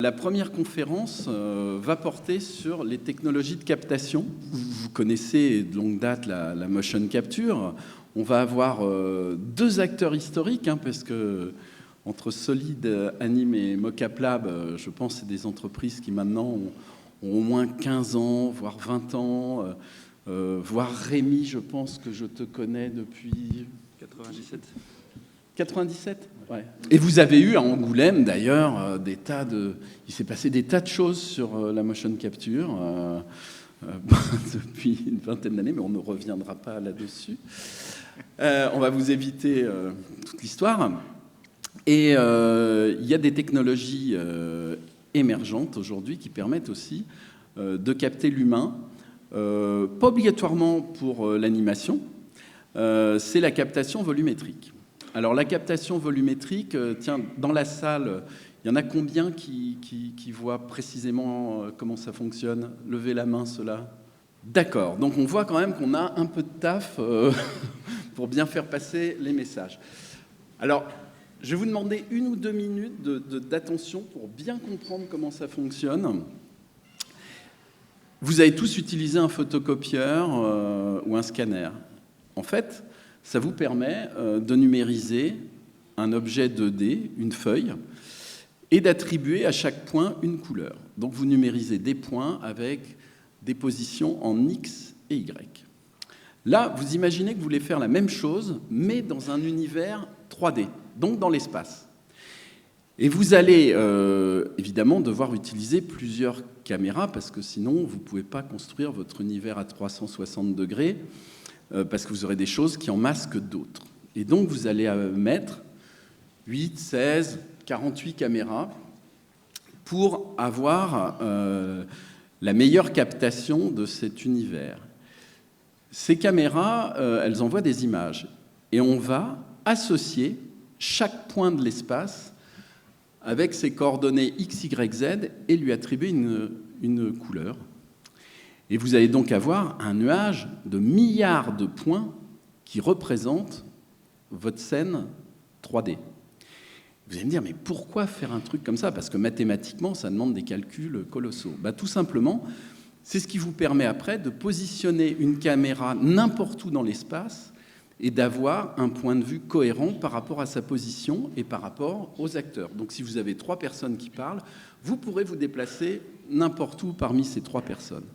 La première conférence va porter sur les technologies de captation. Vous connaissez de longue date la motion capture. On va avoir deux acteurs historiques, parce que entre Solid, Anime et Mocap Lab, je pense que c'est des entreprises qui maintenant ont au moins 15 ans, voire 20 ans. Voire Rémi, je pense que je te connais depuis 97. 97 ? Ouais. Et vous avez eu à Angoulême, d'ailleurs, il s'est passé des tas de choses sur la motion capture depuis une vingtaine d'années, mais on ne reviendra pas là-dessus. On va vous éviter toute l'histoire. Et il y a des technologies émergentes aujourd'hui qui permettent aussi de capter l'humain, pas obligatoirement pour l'animation, c'est la captation volumétrique. Alors la captation volumétrique, tiens, dans la salle, il y en a combien qui voient précisément comment ça fonctionne? Levez la main, ceux-là. D'accord, donc on voit quand même qu'on a un peu de taf pour bien faire passer les messages. Alors, je vais vous demander 1 ou 2 minutes d'attention pour bien comprendre comment ça fonctionne. Vous avez tous utilisé un photocopieur ou un scanner. En fait, ça vous permet de numériser un objet 2D, une feuille, et d'attribuer à chaque point une couleur. Donc vous numérisez des points avec des positions en X et Y. Là, vous imaginez que vous voulez faire la même chose, mais dans un univers 3D, donc dans l'espace. Et vous allez évidemment devoir utiliser plusieurs caméras, parce que sinon, vous ne pouvez pas construire votre univers à 360 degrés, parce que vous aurez des choses qui en masquent d'autres. Et donc, vous allez mettre 8, 16, 48 caméras pour avoir la meilleure captation de cet univers. Ces caméras, elles envoient des images. Et on va associer chaque point de l'espace avec ses coordonnées X, Y, Z et lui attribuer une couleur. Et vous allez donc avoir un nuage de milliards de points qui représentent votre scène 3D. Vous allez me dire, mais pourquoi faire un truc comme ça? Parce que mathématiquement, ça demande des calculs colossaux. Tout simplement, c'est ce qui vous permet après de positionner une caméra n'importe où dans l'espace et d'avoir un point de vue cohérent par rapport à sa position et par rapport aux acteurs. Donc si vous avez 3 personnes qui parlent, vous pourrez vous déplacer n'importe où parmi ces 3 personnes.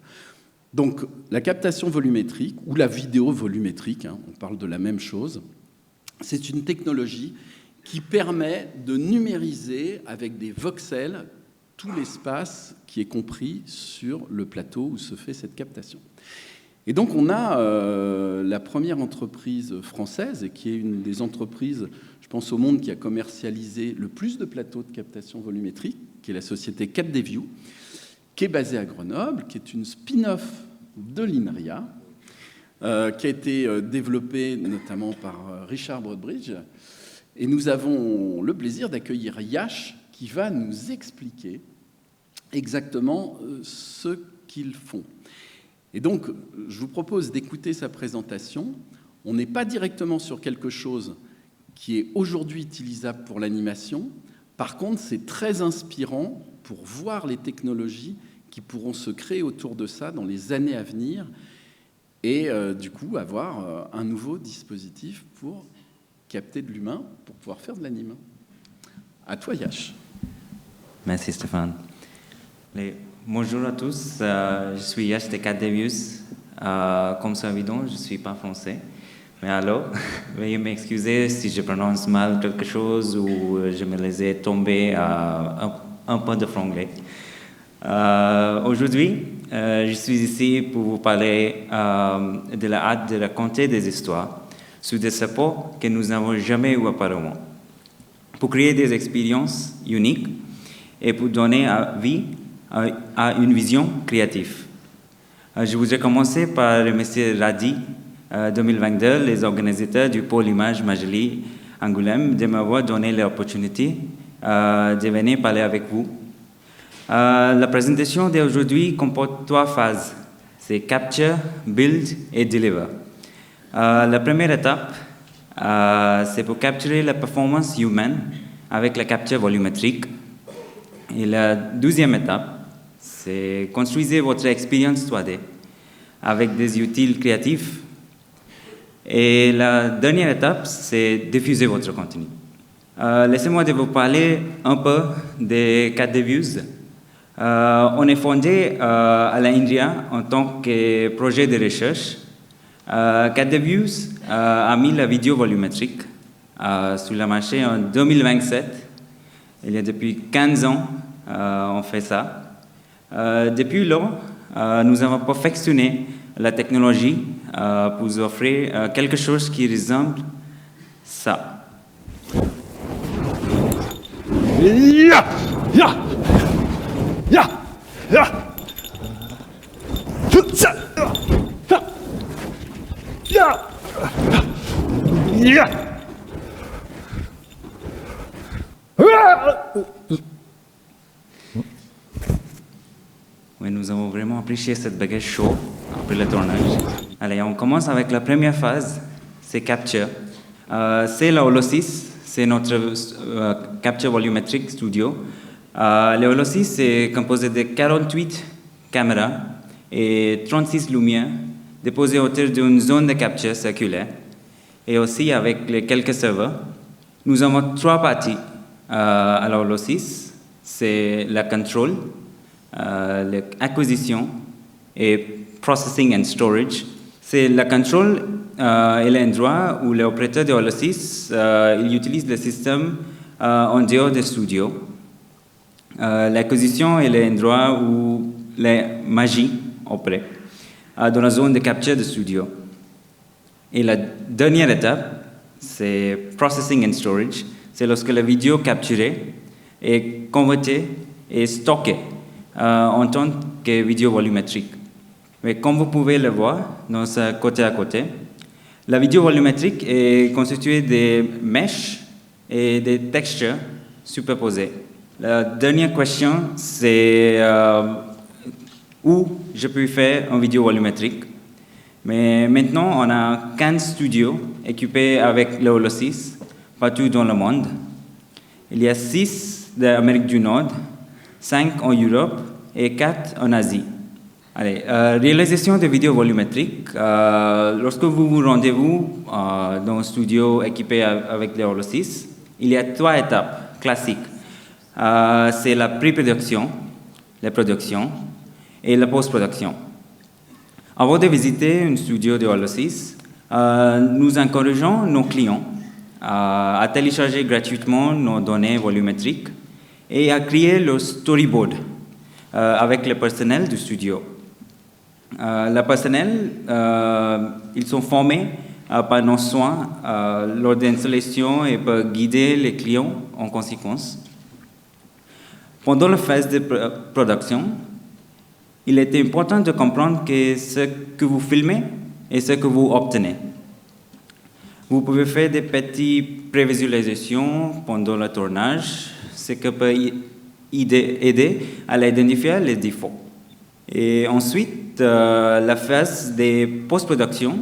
Donc, la captation volumétrique, ou la vidéo volumétrique, on parle de la même chose, c'est une technologie qui permet de numériser avec des voxels tout l'espace qui est compris sur le plateau où se fait cette captation. Et donc, on a la première entreprise française, et qui est une des entreprises, je pense, au monde qui a commercialisé le plus de plateaux de captation volumétrique, qui est la société 4DView, qui est basée à Grenoble, qui est une spin-off de l'INRIA, qui a été développée notamment par Richard Broadbridge. Et nous avons le plaisir d'accueillir Yash, qui va nous expliquer exactement ce qu'ils font. Et donc, je vous propose d'écouter sa présentation. On n'est pas directement sur quelque chose qui est aujourd'hui utilisable pour l'animation. Par contre, c'est très inspirant pour voir les technologies qui pourront se créer autour de ça dans les années à venir et du coup avoir un nouveau dispositif pour capter de l'humain, pour pouvoir faire de l'anime. À toi, Yash. Merci Stéphane. Bonjour à tous, je suis Yash de 4DView. Comme c'est évident, je ne suis pas français. Mais alors, veuillez m'excuser si je prononce mal quelque chose ou je me laisse tomber un peu de franglais. Aujourd'hui, je suis ici pour vous parler de la hâte de raconter des histoires sur des supports que nous n'avons jamais eu auparavant, pour créer des expériences uniques et pour donner vie à une vision créative. Je voudrais commencer par remercier RADI 2022, les organisateurs du pôle Image Majoli Angoulême, de m'avoir donné l'opportunité de venir parler avec vous. La présentation d'aujourd'hui comporte 3 phases. C'est Capture, Build et Deliver. La première étape, c'est pour capturer la performance humaine avec la capture volumétrique. Et la deuxième étape, c'est construisez votre expérience 3D avec des outils créatifs. Et la dernière étape, c'est diffuser votre contenu. Laissez-moi de vous parler un peu des 4D Views. On est fondé à la India en tant que projet de recherche. 4D Views a mis la vidéo volumétrique sur le marché en 2027. Il y a depuis 15 ans, on fait ça. Depuis là, nous avons perfectionné la technologie pour vous offrir quelque chose qui ressemble à ça. Ya! Ya! Ya! Ya! Ya! Ya! Oui, nous avons vraiment apprécié cette baguette show après le tournage. Allez, on commence avec la première phase, c'est Capture. C'est la Holo6, c'est notre Capture Volumetric Studio. Le Holo6 est composé de 48 caméras et 36 lumières déposées autour d'une zone de capture circulaire et aussi avec les quelques serveurs. Nous avons 3 parties à la Holo6, c'est la control, l'acquisition et processing and storage. C'est la control est l'endroit où l'opérateur de Holo6 il utilise le système en dehors du studio. L'acquisition est l'endroit où la magie opère dans la zone de capture du studio. Et la dernière étape, c'est processing and storage. C'est lorsque la vidéo capturée est convertie et stockée en tant que vidéo volumétrique. Mais comme vous pouvez le voir dans ce côté à côté, la vidéo volumétrique est constituée de meshes et des textures superposées. La dernière question, c'est où je peux faire une vidéo volumétrique. Mais maintenant, on a 15 studios équipés avec le Holo6 partout dans le monde. Il y a 6 d'Amérique du Nord, 5 en Europe et 4 en Asie. Allez, réalisation de vidéos volumétriques. Lorsque vous vous rendez-vous dans un studio équipé avec le Holo6, il y a 3 étapes classiques. C'est la pré-production, la production et la post-production. Avant de visiter un studio de Holo6, nous encourageons nos clients à télécharger gratuitement nos données volumétriques et à créer le storyboard avec le personnel du studio. Le personnel, ils sont formés par nos soins lors de l'installation et pour guider les clients en conséquence. Pendant la phase de production, il est important de comprendre que ce que vous filmez et ce que vous obtenez. Vous pouvez faire des petites prévisualisations pendant le tournage, ce qui peut aider à identifier les défauts. Et ensuite, la phase de post-production,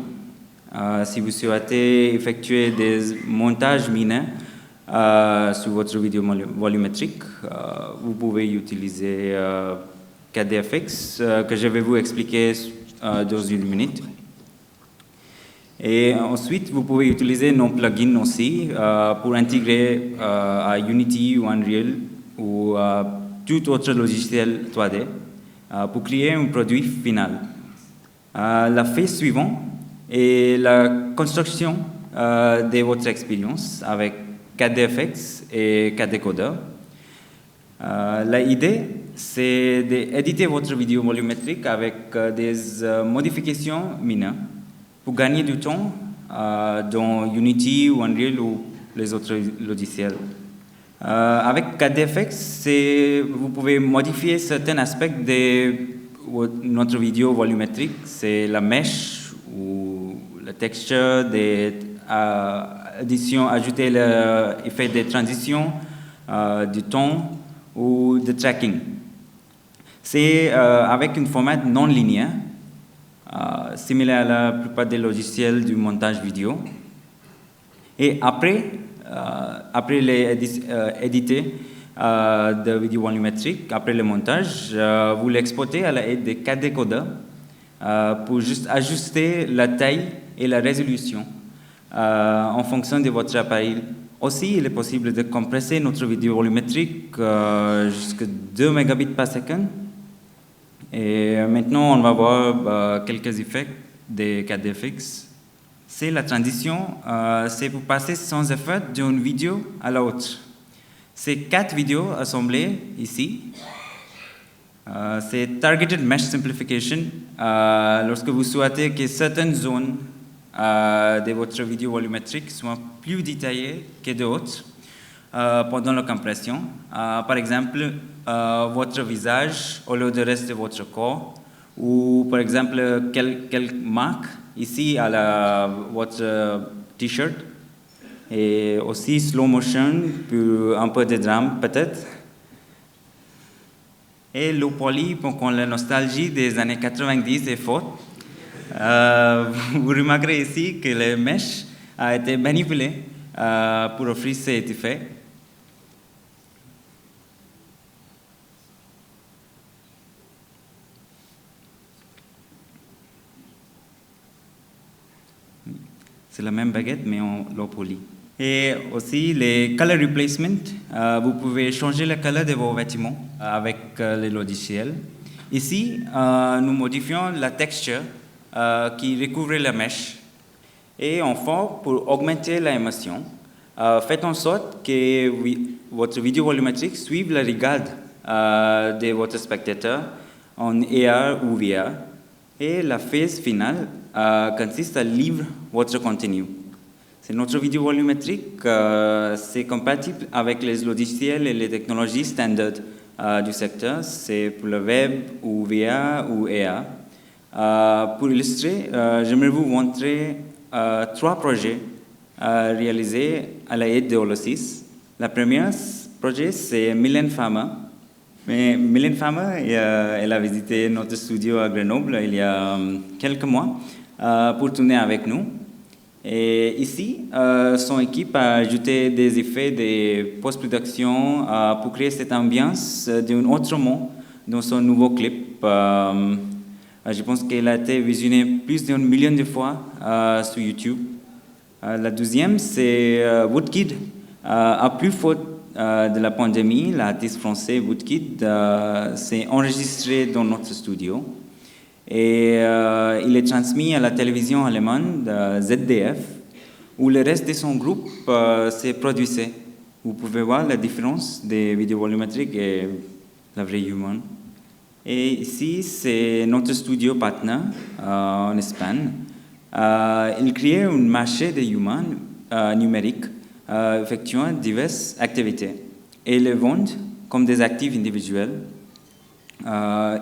si vous souhaitez effectuer des montages mineurs sur votre vidéo volumétrique, vous pouvez utiliser 4DFX que je vais vous expliquer dans une minute. Et ensuite, vous pouvez utiliser nos plugins aussi pour intégrer à Unity ou Unreal ou tout autre logiciel 3D pour créer un produit final. La phase suivante est la construction de votre expérience avec 4DFX et 4Decoder. L'idée, c'est d'éditer votre vidéo volumétrique avec des modifications mineures pour gagner du temps dans Unity ou Unreal ou les autres logiciels. Avec 4DFX, vous pouvez modifier certains aspects de notre vidéo volumétrique. C'est la mesh ou la texture, ajouter l'effet de transition, du ton ou de tracking. C'est avec un format non linéaire, similaire à la plupart des logiciels du montage vidéo. Et après les éditer, de vidéo volumétrique après le montage, vous l'exportez à l'aide de 4 décodeurs pour juste ajuster la taille et la résolution en fonction de votre appareil. Aussi, il est possible de compresser notre vidéo volumétrique jusqu'à 2 mégabits par seconde. Et maintenant, on va voir quelques effets des 4DFX. C'est la transition, c'est pour passer sans effet d'une vidéo à l'autre. C'est 4 vidéos assemblées ici. C'est Targeted Mesh Simplification. Lorsque vous souhaitez que certaines zones de votre vidéo volumétrique soient plus détaillées que d'autres pendant la compression. Par exemple, votre visage au lieu du reste de votre corps, ou par exemple quelques marques ici à votre t-shirt, et aussi slow motion pour un peu de drame peut-être. Et low poly pour quand la nostalgie des années 90 est forte. Vous remarquerez ici que le mesh a été manipulé pour offrir cet effet. C'est la même baguette, mais en low poly. Et aussi, les color replacement. Vous pouvez changer le color de vos vêtements avec les logiciels. Ici, nous modifions la texture qui recouvre la mesh. Et enfin, pour augmenter l'émotion, faites en sorte que votre vidéo volumétrique suive le regard de votre spectateur en AR ou VR. Et la phase finale consiste à livrer votre contenu. C'est notre vidéo volumétrique, c'est compatible avec les logiciels et les technologies standards du secteur. C'est pour le web ou VR ou AR. Pour illustrer, j'aimerais vous montrer 3 projets réalisés à l'aide de Holosys. Le premier projet, c'est Mylène Farmer. Mais Mylène Farmer, elle a visité notre studio à Grenoble il y a quelques mois pour tourner avec nous. Et ici, son équipe a ajouté des effets de post-production pour créer cette ambiance d'un autre monde dans son nouveau clip. Je pense qu'elle a été visionnée plus d'1 million de fois sur YouTube. La deuxième, c'est Woodkid. À plus faute de la pandémie, l'artiste français Woodkid s'est enregistré dans notre studio et il est transmis à la télévision allemande ZDF où le reste de son groupe s'est produit. Vous pouvez voir la différence des vidéos volumétriques et la vraie humaine. Et ici, c'est notre studio partner en Espagne. Il crée un marché de humains numériques effectuant diverses activités et les vendent comme des actifs individuels.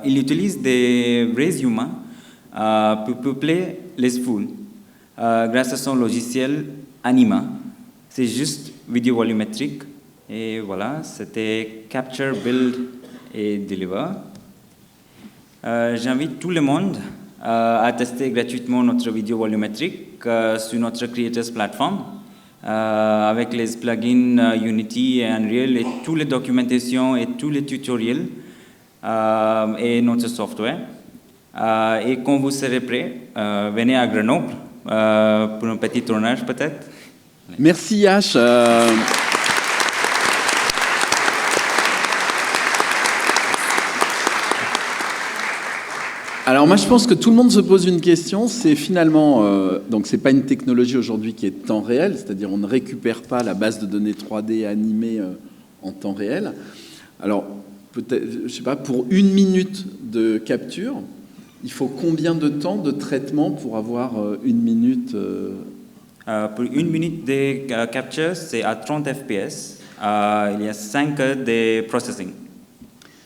Il utilise des vrais humains pour peupler les foules grâce à son logiciel Anima. C'est juste vidéo volumétrique et voilà, c'était Capture, Build et Deliver. J'invite tout le monde à tester gratuitement notre vidéo volumétrique sur notre Creators Platform avec les plugins Unity et Unreal et toutes les documentations et tous les tutoriels et notre software. Et quand vous serez prêt, venez à Grenoble pour un petit tournage peut-être. Merci Yash. Alors moi je pense que tout le monde se pose une question, c'est finalement, donc c'est pas une technologie aujourd'hui qui est temps réel, c'est-à-dire on ne récupère pas la base de données 3D animée en temps réel. Alors peut-être, je sais pas, pour 1 minute de capture, il faut combien de temps de traitement pour avoir 1 minute Pour 1 minute de capture, c'est à 30 fps. Il y a 5 heures de processing.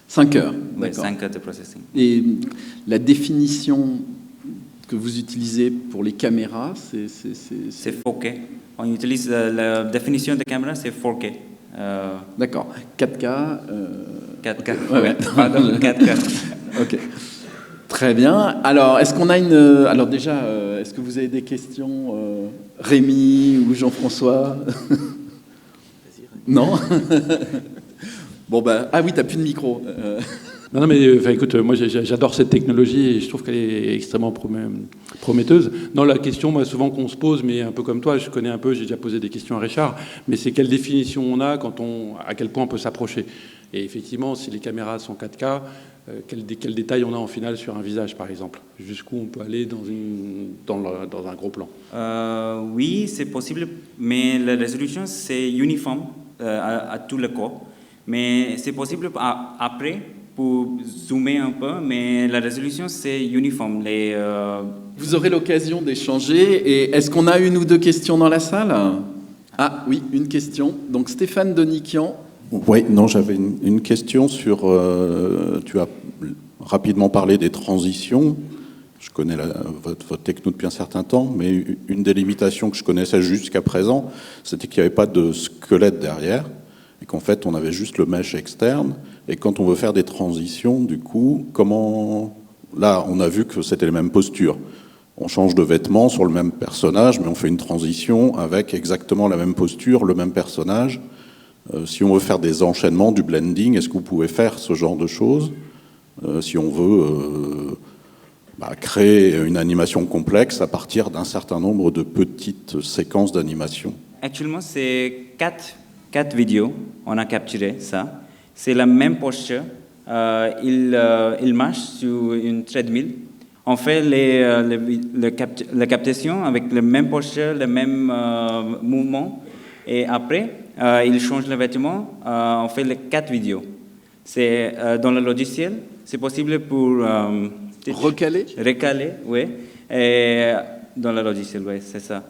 5 heures, Oui, d'accord. 5 heures de processing. Et la définition que vous utilisez pour les caméras, C'est 4K. On utilise la définition de caméra, c'est 4K. D'accord. 4K 4K. Ouais. Pardon, 4K. Ok. Très bien. Alors, est-ce qu'on a une... Alors déjà, est-ce que vous avez des questions, Rémi ou Jean-François? Non. Bon, ben, ah oui, t'as plus de micro. Non, mais enfin, écoute, moi j'adore cette technologie et je trouve qu'elle est extrêmement prometteuse. Non, la question, moi, souvent qu'on se pose, mais un peu comme toi, je connais un peu, j'ai déjà posé des questions à Richard, mais c'est quelle définition on a à quel point on peut s'approcher. Et effectivement, si les caméras sont 4K, quel détail on a en finale sur un visage, par exemple? Jusqu'où on peut aller dans un gros plan? Oui, c'est possible, mais la résolution, c'est uniforme à tout le corps. Mais c'est possible après, pour zoomer un peu, mais la résolution, c'est uniforme. Vous aurez l'occasion d'échanger. Et est-ce qu'on a une ou deux questions dans la salle? Ah oui, une question. Donc Stéphane Donikian. Oui, non, j'avais une question sur... tu as rapidement parlé des transitions. Je connais votre techno depuis un certain temps, mais une des limitations que je connaissais jusqu'à présent, c'était qu'il n'y avait pas de squelette derrière, et qu'en fait, on avait juste le mesh externe. Et quand on veut faire des transitions, du coup, comment... Là, on a vu que c'était les mêmes postures. On change de vêtements sur le même personnage, mais on fait une transition avec exactement la même posture, le même personnage. Si on veut faire des enchaînements, du blending, est-ce que vous pouvez faire ce genre de choses? Si on veut créer une animation complexe à partir d'un certain nombre de petites séquences d'animation. Actuellement, c'est quatre vidéos. On a capturé ça. C'est la même posture. Il marche sur une treadmill. On fait la captation avec la même posture, le même mouvement. Et après, il change le vêtement. On fait les 4 vidéos. C'est dans le logiciel. C'est possible pour recaler, oui. Et dans le logiciel, oui, c'est ça.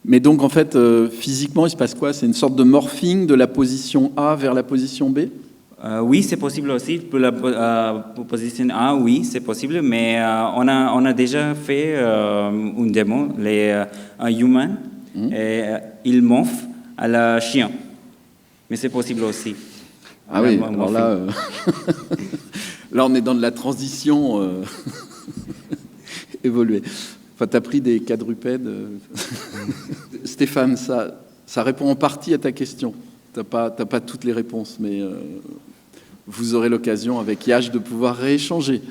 Mais donc, en fait, physiquement, il se passe quoi? C'est une sorte de morphing de la position A vers la position B? Oui, c'est possible aussi. Pour la position A, oui, c'est possible. Mais on a déjà fait une démo, un humain, et il morphe à la chien. Mais c'est possible aussi. Ah oui, alors là, là, on est dans de la transition évoluée. Enfin, tu as pris des quadrupèdes. Stéphane, ça répond en partie à ta question. Tu n'as pas toutes les réponses, mais vous aurez l'occasion avec Yash de pouvoir rééchanger.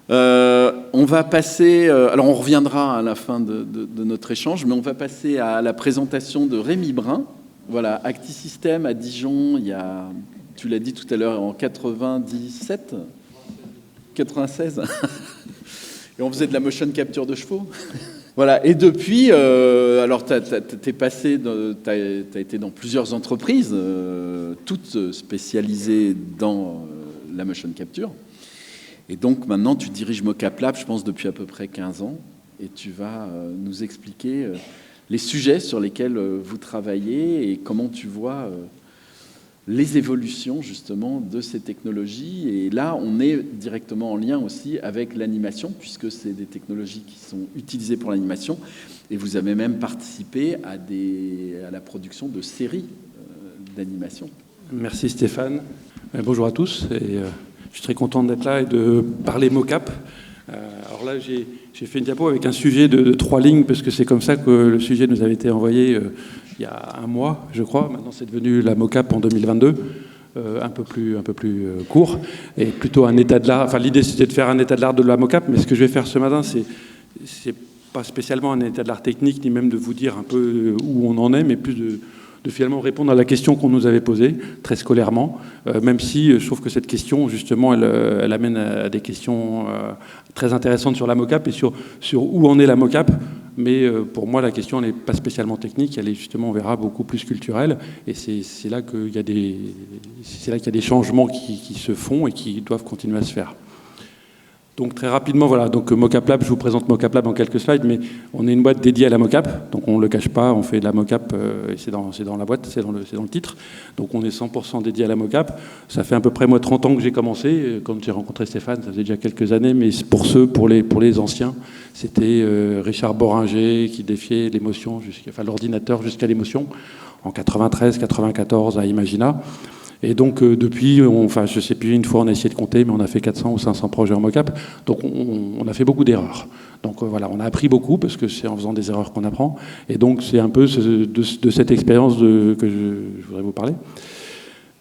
On va passer... alors, on reviendra à la fin de notre échange, mais on va passer à la présentation de Rémi Brun. Voilà, Actisystem à Dijon, il y a... Tu l'as dit tout à l'heure, en 97 96 et on faisait de la motion capture de chevaux. Voilà, et depuis, alors tu as été dans plusieurs entreprises, toutes spécialisées dans la motion capture. Et donc maintenant, tu diriges Mocap Lab, je pense, depuis à peu près 15 ans. Et tu vas nous expliquer les sujets sur lesquels vous travaillez et comment tu vois les évolutions justement de ces technologies. Et là, on est directement en lien aussi avec l'animation, puisque c'est des technologies qui sont utilisées pour l'animation. Et vous avez même participé à la production de séries d'animation. Merci Stéphane. Bonjour à tous. Et, je suis très content d'être là et de parler mocap. Alors là, j'ai fait une diapo avec un sujet de 3 lignes, parce que c'est comme ça que le sujet nous avait été envoyé il y a un mois, je crois. Maintenant, c'est devenu la mocap en 2022, un peu plus court, et plutôt un état de l'art. Enfin, l'idée, c'était de faire un état de l'art de la mocap, mais ce que je vais faire ce matin, c'est pas spécialement un état de l'art technique, ni même de vous dire un peu où on en est, mais plus de finalement répondre à la question qu'on nous avait posée, très scolairement, même si je trouve que cette question, justement, elle amène à des questions très intéressantes sur la mocap et sur où en est la mocap. Mais pour moi, la question n'est pas spécialement technique, elle est justement, on verra, beaucoup plus culturelle. Et c'est là qu'il y a des changements qui se font et qui doivent continuer à se faire. Donc très rapidement, voilà, donc Mocap Lab, je vous présente Mocap Lab en quelques slides, mais on est une boîte dédiée à la mocap, donc on ne le cache pas, on fait de la mocap, et c'est dans la boîte, c'est dans le titre, donc on est 100% dédié à la mocap. Ça fait à peu près 30 ans que j'ai commencé, quand j'ai rencontré Stéphane, ça faisait déjà quelques années, mais pour les anciens, c'était Richard Boringer qui défiait l'émotion, l'ordinateur jusqu'à l'émotion, en 93-94 à Imagina. Et donc, depuis, je ne sais plus, une fois, on a essayé de compter, mais on a fait 400 ou 500 projets en mocap. Donc, on a fait beaucoup d'erreurs. Donc, voilà, on a appris beaucoup, parce que c'est en faisant des erreurs qu'on apprend. Et donc, c'est un peu de cette expérience que je voudrais vous parler.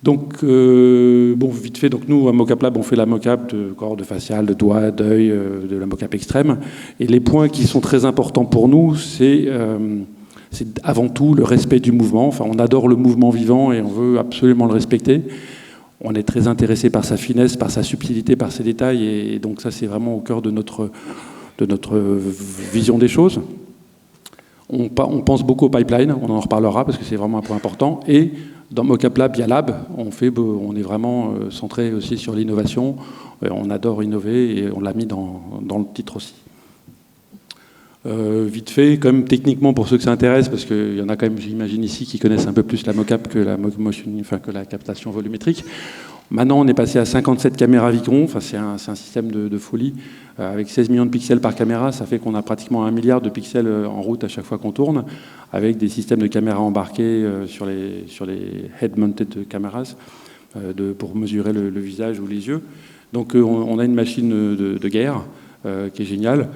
Donc, bon, vite fait, donc nous, à Mocap Lab, on fait la mocap de corps, de facial, de doigts, d'œil, de la mocap extrême. Et les points qui sont très importants pour nous, c'est avant tout le respect du mouvement. Enfin, on adore le mouvement vivant et on veut absolument le respecter. On est très intéressé par sa finesse, par sa subtilité, par ses détails. Et donc ça, c'est vraiment au cœur de notre vision des choses. On pense beaucoup au pipeline, on en reparlera parce que c'est vraiment un point important. Et dans Mocap Lab, il y a Lab, on est vraiment centré aussi sur l'innovation. On adore innover et on l'a mis dans le titre aussi. Vite fait, quand même techniquement pour ceux que ça intéresse, parce qu'il y en a quand même, j'imagine ici, qui connaissent un peu plus la mocap que la captation volumétrique. Maintenant, on est passé à 57 caméras Victron. Enfin, c'est un système de folie. Avec 16 millions de pixels par caméra, ça fait qu'on a pratiquement 1 milliard de pixels en route à chaque fois qu'on tourne, avec des systèmes de caméras embarqués sur les head-mounted cameras pour mesurer le visage ou les yeux. Donc, on a une machine de guerre qui est géniale.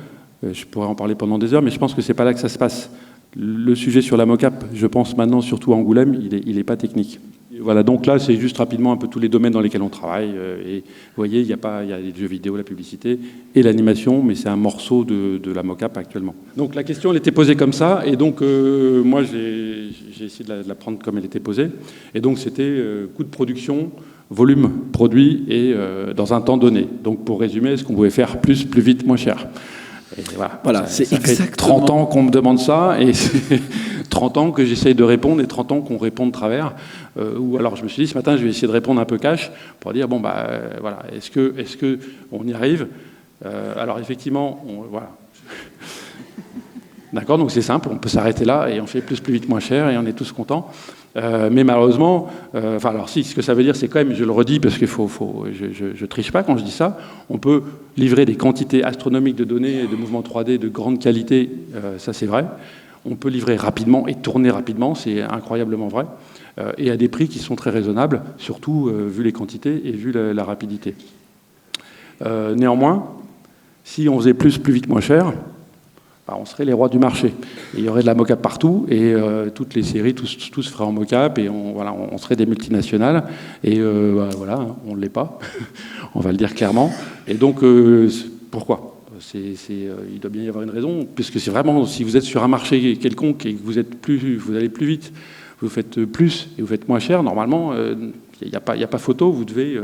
Je pourrais en parler pendant des heures, mais je pense que c'est pas là que ça se passe. Le sujet sur la mocap, je pense maintenant surtout à Angoulême, il est pas technique. Voilà, donc là, c'est juste rapidement un peu tous les domaines dans lesquels on travaille. Et vous voyez, il y a les jeux vidéo, la publicité et l'animation, mais c'est un morceau de la mocap actuellement. Donc la question, elle était posée comme ça, et donc moi, j'ai essayé de la prendre comme elle était posée. Et donc c'était coût de production, volume produit et dans un temps donné. Donc pour résumer, est-ce qu'on pouvait faire plus vite, moins cher ? Et voilà, c'est ça exactement... fait 30 ans qu'on me demande ça, et c'est 30 ans que j'essaye de répondre, et 30 ans qu'on répond de travers. Ou alors je me suis dit, ce matin, je vais essayer de répondre un peu cash, pour dire, bon, voilà, est-ce que on y arrive ? Alors effectivement, voilà. D'accord, donc c'est simple, on peut s'arrêter là, et on fait plus vite, moins cher, et on est tous contents. Mais malheureusement, alors si, ce que ça veut dire, c'est quand même, je le redis, parce que je triche pas quand je dis ça, on peut livrer des quantités astronomiques de données et de mouvements 3D de grande qualité, ça c'est vrai. On peut livrer rapidement et tourner rapidement, c'est incroyablement vrai, et à des prix qui sont très raisonnables, surtout vu les quantités et vu la rapidité. Néanmoins, si on faisait plus vite, moins cher, on serait les rois du marché. Et il y aurait de la mocap partout, et toutes les séries, tous feraient en mocap, et on serait des multinationales. Et voilà, hein, on ne l'est pas, on va le dire clairement. Et donc, pourquoi ? Il doit bien y avoir une raison, puisque c'est vraiment, si vous êtes sur un marché quelconque et que vous allez plus vite, vous faites plus et vous faites moins cher, normalement, il n'y a pas photo, vous devez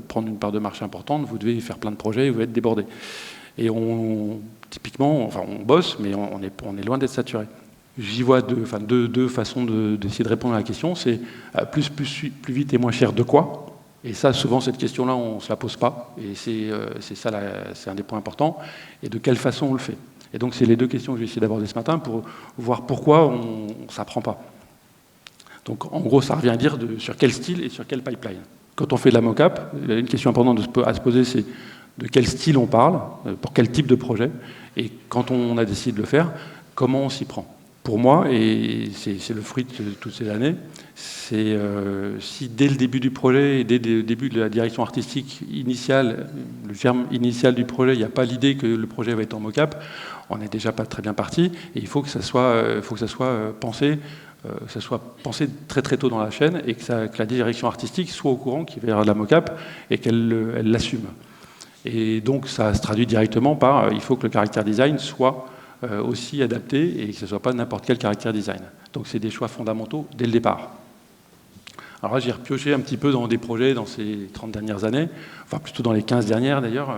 prendre une part de marché importante, vous devez faire plein de projets et vous êtes débordé. Et typiquement, on bosse, mais on est loin d'être saturé. J'y vois deux façons d'essayer de répondre à la question. C'est plus vite et moins cher de quoi ? Et ça, souvent, cette question-là, on ne se la pose pas. Et c'est un des points importants. Et de quelle façon on le fait ? Et donc, c'est les deux questions que j'ai essayé d'aborder ce matin pour voir pourquoi on ne s'apprend pas. Donc, en gros, ça revient à dire sur quel style et sur quel pipeline. Quand on fait de la mocap, une question importante à se poser, c'est de quel style on parle, pour quel type de projet, et quand on a décidé de le faire, comment on s'y prend. Pour moi, et c'est le fruit de toutes ces années, c'est si dès le début du projet et dès le début de la direction artistique initiale, le germe initial du projet, il n'y a pas l'idée que le projet va être en mocap, on n'est déjà pas très bien parti, et il faut que ça soit pensé. Que ça soit pensé très très tôt dans la chaîne, et que la direction artistique soit au courant qu'il va y avoir de la mocap et qu'elle l'assume. Et donc ça se traduit directement par il faut que le caractère design soit aussi adapté et que ce ne soit pas n'importe quel caractère design. Donc c'est des choix fondamentaux dès le départ. Alors là, j'ai repioché un petit peu dans des projets dans ces 30 dernières années, enfin plutôt dans les 15 dernières d'ailleurs,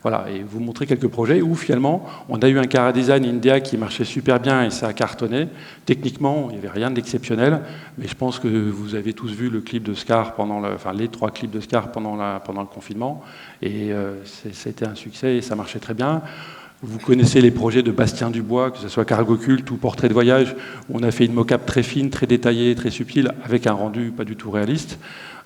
voilà, et vous montrer quelques projets où finalement on a eu un chara design India qui marchait super bien et ça a cartonné. Techniquement, il n'y avait rien d'exceptionnel, mais je pense que vous avez tous vu le clip de Scar les 3 clips de Scar pendant le confinement, et ça a été un succès et ça marchait très bien. Vous connaissez les projets de Bastien Dubois, que ce soit Cargo Cult ou Portrait de voyage, où on a fait une mocap très fine, très détaillée, très subtile, avec un rendu pas du tout réaliste.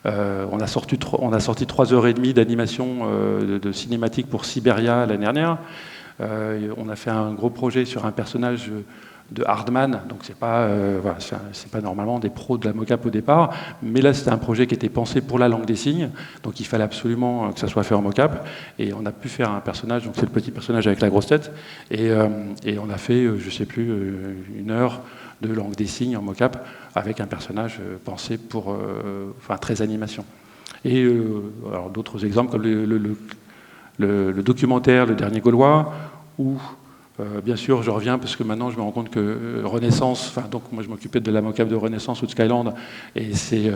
On a sorti 3h30 d'animation de cinématique pour Siberia l'année dernière. On a fait un gros projet sur un personnage de Hardman, donc c'est pas normalement des pros de la mocap au départ, mais là c'était un projet qui était pensé pour la langue des signes, donc il fallait absolument que ça soit fait en mocap, et on a pu faire un personnage, donc c'est le petit personnage avec la grosse tête, et on a fait, je sais plus, 1 heure de langue des signes en mocap avec un personnage pensé pour, très animation. Et alors d'autres exemples comme le documentaire Le Dernier Gaulois, où bien sûr je reviens parce que maintenant je me rends compte que Renaissance, donc moi je m'occupais de la mocap de Renaissance ou de Skyland, et c'est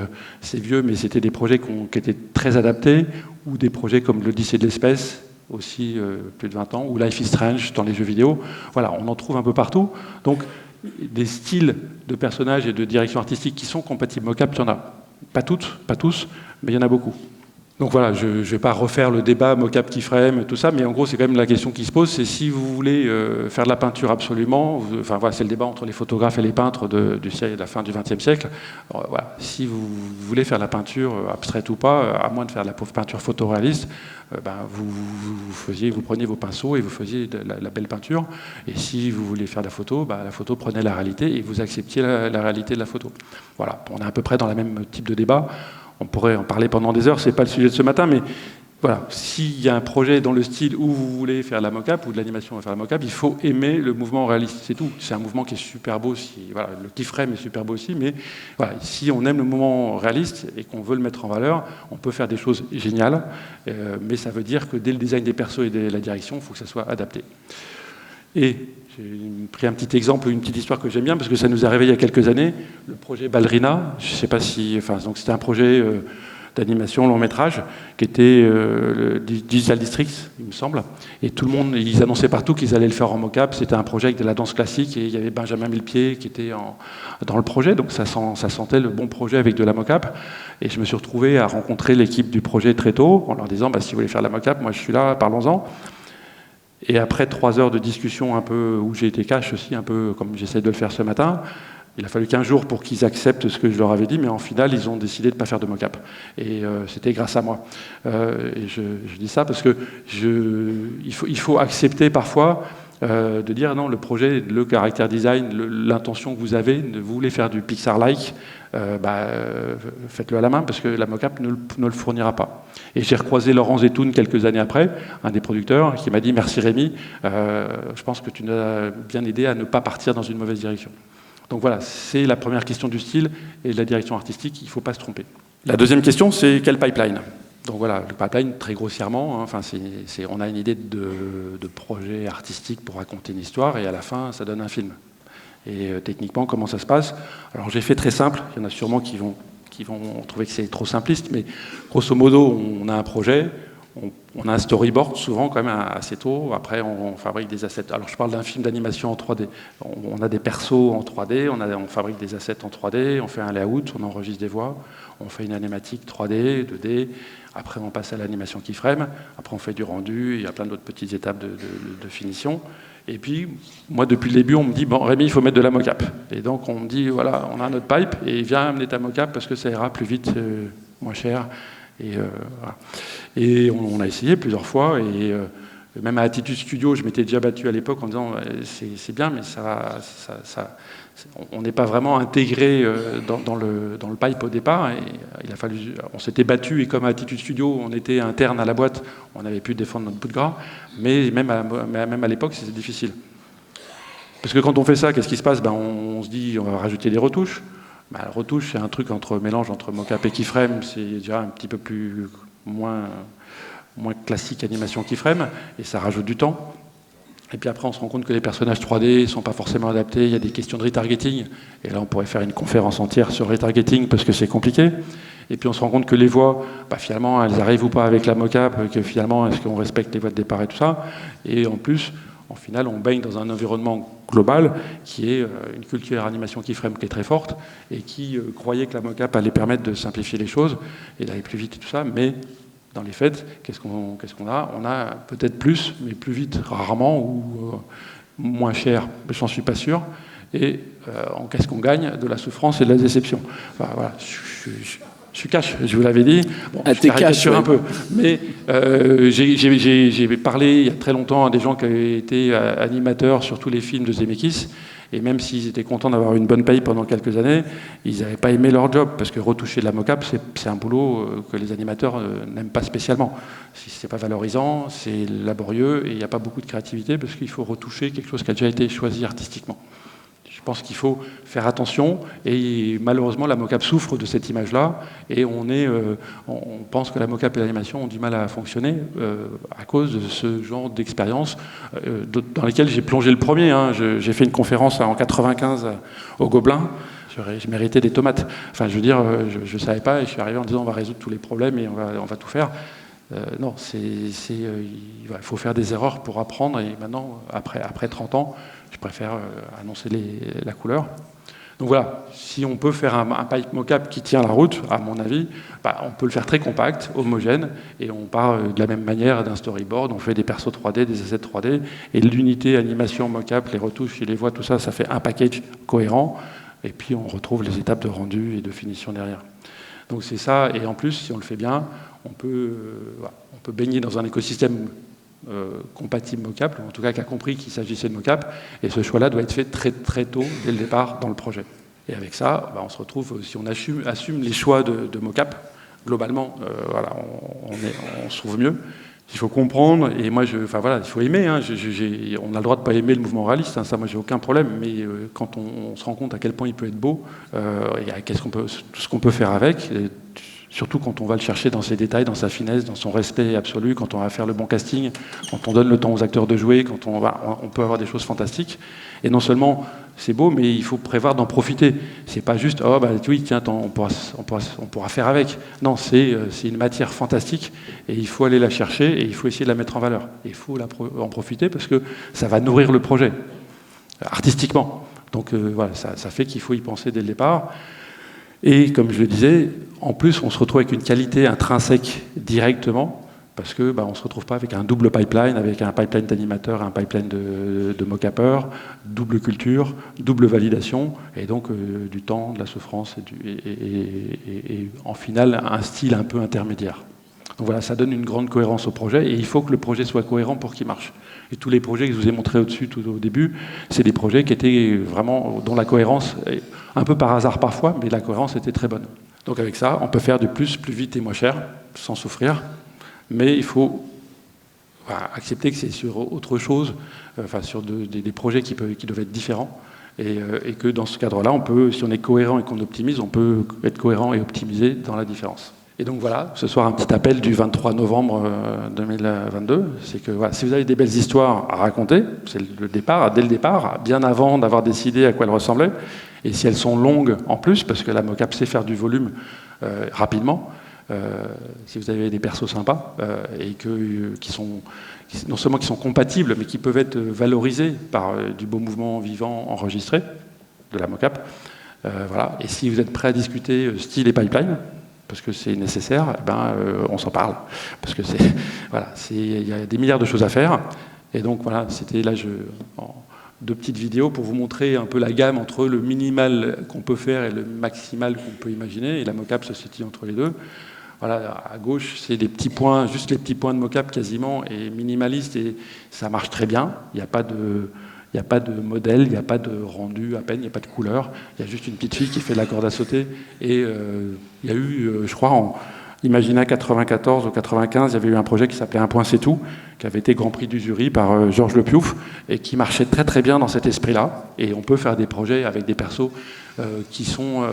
vieux, mais c'était des projets qui étaient très adaptés, ou des projets comme l'Odyssée de l'espèce, aussi plus de 20 ans, ou Life is Strange dans les jeux vidéo. Voilà, on en trouve un peu partout. Donc des styles de personnages et de direction artistique qui sont compatibles mocap, il y en a. Pas toutes, pas tous, mais il y en a beaucoup. Donc voilà, je ne vais pas refaire le débat mocap, keyframe, tout ça, mais en gros, c'est quand même la question qui se pose, c'est si vous voulez faire de la peinture absolument, c'est le débat entre les photographes et les peintres de la fin du XXe siècle. Alors, voilà, si vous voulez faire de la peinture abstraite ou pas, à moins de faire de la peinture photoréaliste, vous preniez vos pinceaux et vous faisiez la belle peinture. Et si vous voulez faire de la photo, prenez la réalité et vous acceptiez la réalité de la photo. Voilà, on est à peu près dans le même type de débat. On pourrait en parler pendant des heures, c'est pas le sujet de ce matin, mais voilà, s'il y a un projet dans le style où vous voulez faire la mocap ou de l'animation à faire la mocap, il faut aimer le mouvement réaliste, c'est tout. C'est un mouvement qui est super beau, le keyframe est super beau aussi, mais voilà, si on aime le mouvement réaliste et qu'on veut le mettre en valeur, on peut faire des choses géniales, mais ça veut dire que dès le design des persos et de la direction, il faut que ça soit adapté. Et j'ai pris un petit exemple, une petite histoire que j'aime bien, parce que ça nous est arrivé il y a quelques années, le projet Ballerina. Je ne sais pas si... donc c'était un projet d'animation long métrage qui était le Digital District, il me semble. Et tout le monde, ils annonçaient partout qu'ils allaient le faire en mocap. C'était un projet avec de la danse classique, et il y avait Benjamin Millepied qui était dans le projet. Donc ça sentait le bon projet avec de la mocap. Et je me suis retrouvé à rencontrer l'équipe du projet très tôt, en leur disant, si vous voulez faire de la mocap, moi je suis là, parlons-en. Et après 3 heures de discussion un peu, où j'ai été cash aussi, un peu comme j'essaie de le faire ce matin, il a fallu 15 jours pour qu'ils acceptent ce que je leur avais dit, mais en final, ils ont décidé de ne pas faire de mocap. Et c'était grâce à moi. Et je dis ça parce que il faut accepter parfois de dire non, le projet, le caractère design, l'intention que vous avez, vous voulez faire du Pixar-like, faites-le à la main parce que la mocap ne le fournira pas. Et j'ai recroisé Laurent Zetoun quelques années après, un des producteurs, qui m'a dit « Merci Rémi, je pense que tu nous as bien aidé à ne pas partir dans une mauvaise direction ». Donc voilà, c'est la première question du style et de la direction artistique, il ne faut pas se tromper. La deuxième question, c'est quel pipeline ? Donc voilà, le pipeline, très grossièrement, on a une idée de projet artistique pour raconter une histoire et à la fin, ça donne un film. Et techniquement, comment ça se passe ? Alors j'ai fait très simple, il y en a sûrement qui vont trouver que c'est trop simpliste, mais grosso modo, on a un projet, on a un storyboard souvent quand même assez tôt, après on fabrique des assets. Alors je parle d'un film d'animation en 3D, on a des persos en 3D, on fabrique des assets en 3D, on fait un layout, on enregistre des voix, on fait une animatique 3D, 2D, après on passe à l'animation keyframe, après on fait du rendu, il y a plein d'autres petites étapes de finition. Et puis, moi, depuis le début, on me dit, bon, Rémi, il faut mettre de la mocap. Et donc, on me dit, voilà, on a notre pipe, et viens amener ta mocap parce que ça ira plus vite, moins cher. Et, voilà. Et on a essayé plusieurs fois, et même à Attitude Studio, je m'étais déjà battu à l'époque en disant, c'est bien, mais on n'est pas vraiment intégré dans le pipe au départ. Et on s'était battu, et comme à Attitude Studio, on était interne à la boîte, on avait pu défendre notre bout de gras, mais même à l'époque, c'était difficile. Parce que quand on fait ça, qu'est-ce qui se passe ? On se dit, on va rajouter des retouches. La retouche, c'est un truc mélange entre mocap et keyframe, c'est déjà un petit peu moins classique animation keyframe, et ça rajoute du temps. Et puis après, on se rend compte que les personnages 3D ne sont pas forcément adaptés, il y a des questions de retargeting, et là, on pourrait faire une conférence entière sur retargeting, parce que c'est compliqué. Et puis on se rend compte que les voix, finalement, elles arrivent ou pas avec la mocap, que finalement, est-ce qu'on respecte les voix de départ et tout ça. Et en plus, en final, on baigne dans un environnement global qui est une culture animation keyframe qui est très forte et qui croyait que la mocap allait permettre de simplifier les choses et d'aller plus vite et tout ça, mais dans les faits, qu'est-ce qu'on a ? On a peut-être plus, mais plus vite, rarement, ou moins cher, mais j'en suis pas sûr. Et qu'est-ce qu'on gagne ? De la souffrance et de la déception. Enfin, voilà, je suis cash, je vous l'avais dit. Bon, je caricature un peu. Mais j'ai parlé il y a très longtemps à des gens qui avaient été animateurs sur tous les films de Zemeckis. Et même s'ils étaient contents d'avoir une bonne paye pendant quelques années, ils n'avaient pas aimé leur job, parce que retoucher de la mocap, c'est un boulot que les animateurs n'aiment pas spécialement. C'est pas valorisant, c'est laborieux, et il n'y a pas beaucoup de créativité, parce qu'il faut retoucher quelque chose qui a déjà été choisi artistiquement. Je Je pense qu'il faut faire attention, et malheureusement la mocap souffre de cette image-là, et on pense que la mocap et l'animation ont du mal à fonctionner à cause de ce genre d'expérience dans lesquelles j'ai plongé le premier. Hein. J'ai fait une conférence en 95 au Gobelin. Je méritais des tomates. Enfin, je veux dire, je ne savais pas, et je suis arrivé en disant on va résoudre tous les problèmes et on va tout faire. Non, il faut faire des erreurs pour apprendre, et maintenant, après 30 ans, je préfère annoncer la couleur. Donc voilà, si on peut faire un pipe mocap qui tient la route, à mon avis, on peut le faire très compact, homogène, et on part de la même manière d'un storyboard, on fait des persos 3D, des assets 3D, et l'unité animation mocap, les retouches et les voix, tout ça, ça fait un package cohérent, et puis on retrouve les étapes de rendu et de finition derrière. Donc c'est ça, et en plus, si on le fait bien, on peut baigner dans un écosystème compatible mocap, ou en tout cas qui a compris qu'il s'agissait de mocap, et ce choix-là doit être fait très très tôt, dès le départ, dans le projet. Et avec ça, on se retrouve, si on assume les choix de mocap, globalement, on se trouve mieux. Il faut comprendre, et moi, il faut aimer. Hein, on a le droit de ne pas aimer le mouvement réaliste, hein, ça, moi, j'ai aucun problème. Mais quand on se rend compte à quel point il peut être beau, et tout ce qu'on peut faire avec, surtout quand on va le chercher dans ses détails, dans sa finesse, dans son respect absolu, quand on va faire le bon casting, quand on donne le temps aux acteurs de jouer, on peut avoir des choses fantastiques. Et non seulement c'est beau, mais il faut prévoir d'en profiter. C'est pas juste oui, tiens, on pourra faire avec. Non, c'est une matière fantastique, et il faut aller la chercher, et il faut essayer de la mettre en valeur. Et il faut en profiter parce que ça va nourrir le projet artistiquement. Donc voilà, ça fait qu'il faut y penser dès le départ. Et comme je le disais, en plus, on se retrouve avec une qualité intrinsèque directement, parce que on ne se retrouve pas avec un double pipeline, avec un pipeline d'animateur, un pipeline de mock-upper, double culture, double validation, et donc du temps, de la souffrance, et en final, un style un peu intermédiaire. Donc voilà, ça donne une grande cohérence au projet, et il faut que le projet soit cohérent pour qu'il marche. Et tous les projets que je vous ai montrés au-dessus, tout au début, c'est des projets qui étaient vraiment, dont la cohérence, un peu par hasard parfois, mais la cohérence était très bonne. Donc avec ça, on peut faire du plus vite et moins cher, sans souffrir, mais il faut accepter que c'est sur autre chose, sur des projets qui doivent être différents, et que dans ce cadre-là, si on est cohérent et qu'on optimise, on peut être cohérent et optimiser dans la différence. Et donc voilà, ce soir un petit appel du 23 novembre 2022, c'est que si vous avez des belles histoires à raconter, c'est le départ, dès le départ, bien avant d'avoir décidé à quoi elles ressemblaient, et si elles sont longues en plus, parce que la mocap sait faire du volume rapidement, si vous avez des persos sympas, et non seulement qui sont compatibles, mais qui peuvent être valorisés par du beau mouvement vivant enregistré de la mocap, voilà. Et si vous êtes prêt à discuter style et pipeline, parce que c'est nécessaire, on s'en parle. Parce que il y a des milliards de choses à faire. Et donc voilà, c'était là deux petites vidéos pour vous montrer un peu la gamme entre le minimal qu'on peut faire et le maximal qu'on peut imaginer. Et la mocap se situe entre les deux. Voilà, à gauche, c'est des petits points, juste les petits points de mocap quasiment, et minimaliste, et ça marche très bien. Il n'y a pas de modèle, il n'y a pas de rendu à peine, il n'y a pas de couleur. Il y a juste une petite fille qui fait de la corde à sauter. Et il y a eu, je crois, en Imagina 94 ou 95, il y avait eu un projet qui s'appelait Un point c'est tout, qui avait été Grand Prix du jury par Georges Le Piouf, et qui marchait très très bien dans cet esprit-là. Et on peut faire des projets avec des persos qui sont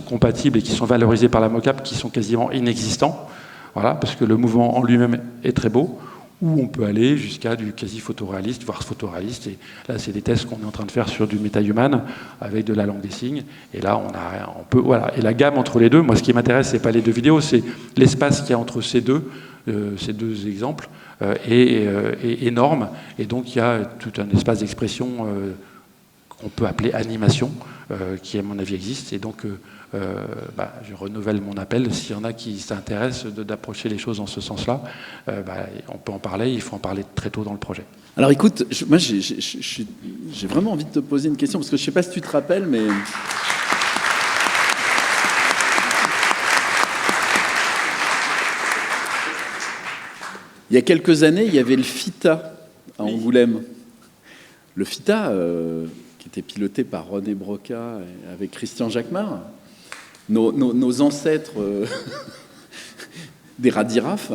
compatibles et qui sont valorisés par la mocap, qui sont quasiment inexistants. Voilà, parce que le mouvement en lui-même est très beau. Où on peut aller jusqu'à du quasi-photoréaliste, voire photoréaliste. Et là, c'est des tests qu'on est en train de faire sur du MetaHuman avec de la langue des signes. Et là, on peut, voilà. Et la gamme entre les deux, moi, ce qui m'intéresse, c'est pas les deux vidéos, c'est l'espace qu'il y a entre ces deux exemples est énorme. Et donc, il y a tout un espace d'expression qu'on peut appeler animation, qui, à mon avis, existe. Et donc, je renouvelle mon appel. S'il y en a qui s'intéressent d'approcher les choses dans ce sens-là, on peut en parler. Il faut en parler très tôt dans le projet. Alors écoute, moi j'ai vraiment envie de te poser une question, parce que je ne sais pas si tu te rappelles, mais... Il y a quelques années, il y avait le FITA à Angoulême. Le FITA, qui était piloté par René Broca avec Christian Jacquemart, nos ancêtres des Radiraf.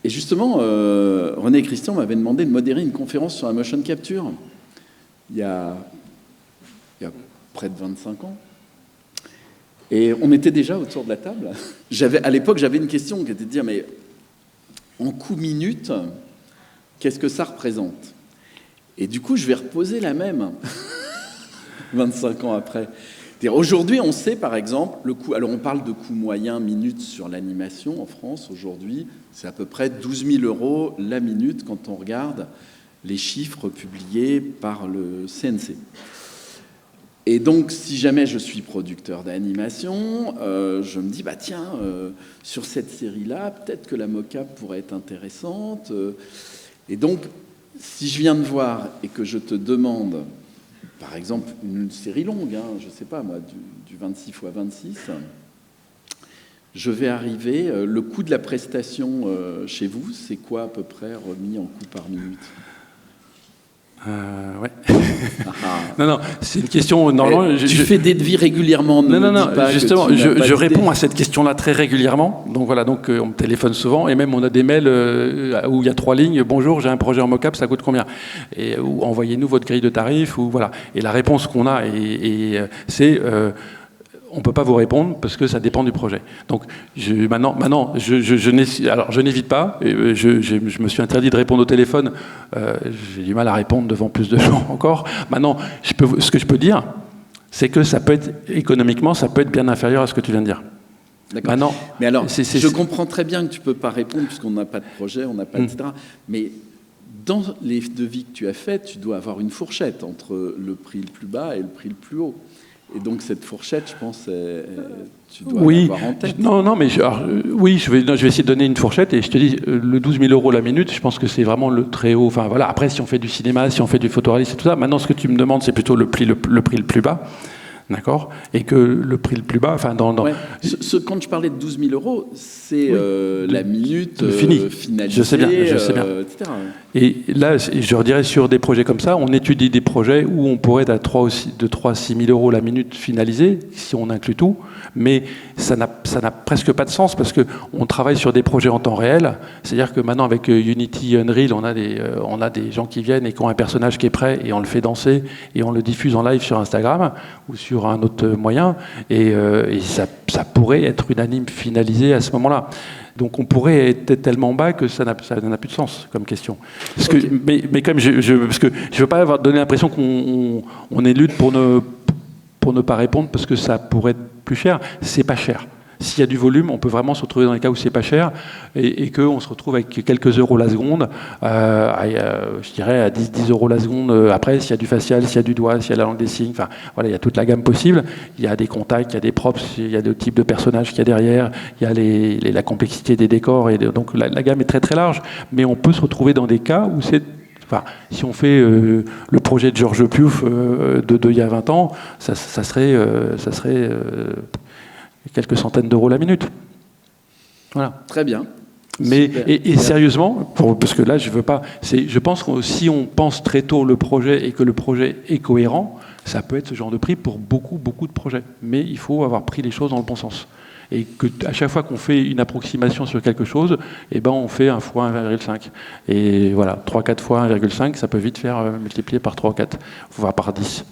Et justement, René et Christian m'avaient demandé de modérer une conférence sur la motion capture il y a près de 25 ans. Et on était déjà autour de la table. À l'époque, j'avais une question qui était de dire, mais en coût-minute, qu'est-ce que ça représente? Et du coup, je vais reposer la même 25 ans après. Aujourd'hui, on sait, par exemple, le coût. Alors, on parle de coût moyen minute sur l'animation en France. Aujourd'hui, c'est à peu près 12 000 € la minute quand on regarde les chiffres publiés par le CNC. Et donc, si jamais je suis producteur d'animation, je me dis, bah tiens, sur cette série-là, peut-être que la mocap pourrait être intéressante. Et donc, si je viens de voir et que je te demande, par exemple, une série longue, je ne sais pas moi, du 26 x 26, je vais arriver, le coût de la prestation chez vous, c'est quoi à peu près remis en coût par minute? Ouais. Non, c'est une question. Normalement, tu fais des devis régulièrement. Non, justement, je réponds à cette question-là très régulièrement. Donc voilà, on me téléphone souvent et même on a des mails où il y a 3 lignes. Bonjour, j'ai un projet en mocap, ça coûte combien? Ou envoyez-nous votre grille de tarifs. Ou voilà. Et la réponse qu'on a, c'est on ne peut pas vous répondre parce que ça dépend du projet. Donc maintenant, je n'hésite pas. Je me suis interdit de répondre au téléphone. J'ai du mal à répondre devant plus de gens encore. Maintenant, ce que je peux dire, c'est que ça peut être économiquement, ça peut être bien inférieur à ce que tu viens de dire. D'accord. Maintenant, mais alors, je comprends très bien que tu ne peux pas répondre puisqu'on n'a pas de projet, on n'a pas, etc. Mais dans les devis que tu as faits, tu dois avoir une fourchette entre le prix le plus bas et le prix le plus haut. Et donc cette fourchette, je pense, tu dois l'avoir en tête. Non, mais je vais essayer de donner une fourchette et je te dis, le 12 000 € la minute, je pense que c'est vraiment le très haut. Enfin voilà, après si on fait du cinéma, si on fait du photoréalisme et tout ça, maintenant ce que tu me demandes, c'est plutôt le prix le plus bas. D'accord. Et que le prix le plus bas, enfin Ouais. Quand je parlais de 12 000 €, c'est la minute finalisée. Je sais bien. Etc. Et là, je redirais sur des projets comme ça, on étudie des projets où on pourrait être à 3 à 6 000 € la minute finalisée, si on inclut tout, mais ça n'a presque pas de sens parce qu'on travaille sur des projets en temps réel. C'est-à-dire que maintenant, avec Unity, Unreal, on a des gens qui viennent et qui ont un personnage qui est prêt et on le fait danser et on le diffuse en live sur Instagram ou sur un autre moyen. Et ça pourrait être une anime finalisée à ce moment-là. Donc on pourrait être tellement bas que ça n'a plus de sens comme question. Mais comme parce que je veux pas donner l'impression qu'on est lutte pour ne pas répondre parce que ça pourrait être plus cher. C'est pas cher. S'il y a du volume, on peut vraiment se retrouver dans les cas où c'est pas cher et qu'on se retrouve avec quelques euros la seconde, je dirais à 10 € la seconde. Après, s'il y a du facial, s'il y a du doigt, s'il y a la langue des signes, enfin voilà, il y a toute la gamme possible. Il y a des contacts, il y a des props, il y a le type de personnage qu'il y a derrière, il y a la complexité des décors donc la gamme est très très large. Mais on peut se retrouver dans des cas où c'est si on fait le projet de Georges Piouf de il y a 20 ans, ça serait quelques centaines d'euros la minute. Voilà. Très bien. Mais et sérieusement, parce que là je veux pas, je pense que si on pense très tôt le projet et que le projet est cohérent, ça peut être ce genre de prix pour beaucoup de projets. Mais il faut avoir pris les choses dans le bon sens. Et qu'à chaque fois qu'on fait une approximation sur quelque chose, on fait 1 fois 1,5. Et voilà, 3-4 fois 1,5, ça peut vite faire multiplier par 3 ou 4, voire par 10.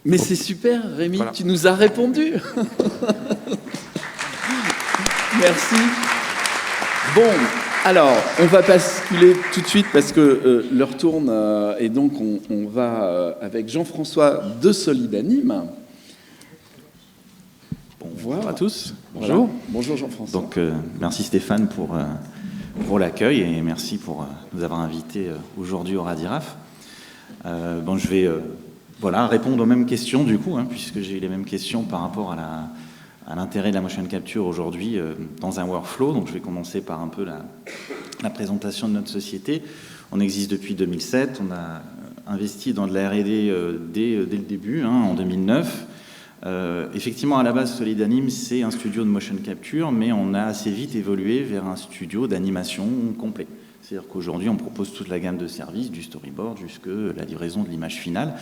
Mais c'est super, Rémi, voilà. Tu nous as répondu. Merci. Bon, alors, on va basculer tout de suite parce que l'heure tourne et donc on va avec Jean-François de Solidanime. Bonjour à tous. Bonjour. Voilà. Bonjour Jean-François. Donc, merci Stéphane pour l'accueil et merci pour nous avoir invités aujourd'hui au Radiraf. Je vais répondre aux mêmes questions du coup, puisque j'ai eu les mêmes questions par rapport à l'intérêt de la motion capture aujourd'hui dans un workflow. Donc je vais commencer par un peu la présentation de notre société. On existe depuis 2007, on a investi dans de la R&D dès le début, en 2009. Effectivement, à la base, Solidanime, c'est un studio de motion capture, mais on a assez vite évolué vers un studio d'animation complet. C'est-à-dire qu'aujourd'hui, on propose toute la gamme de services, du storyboard jusqu'à la livraison de l'image finale,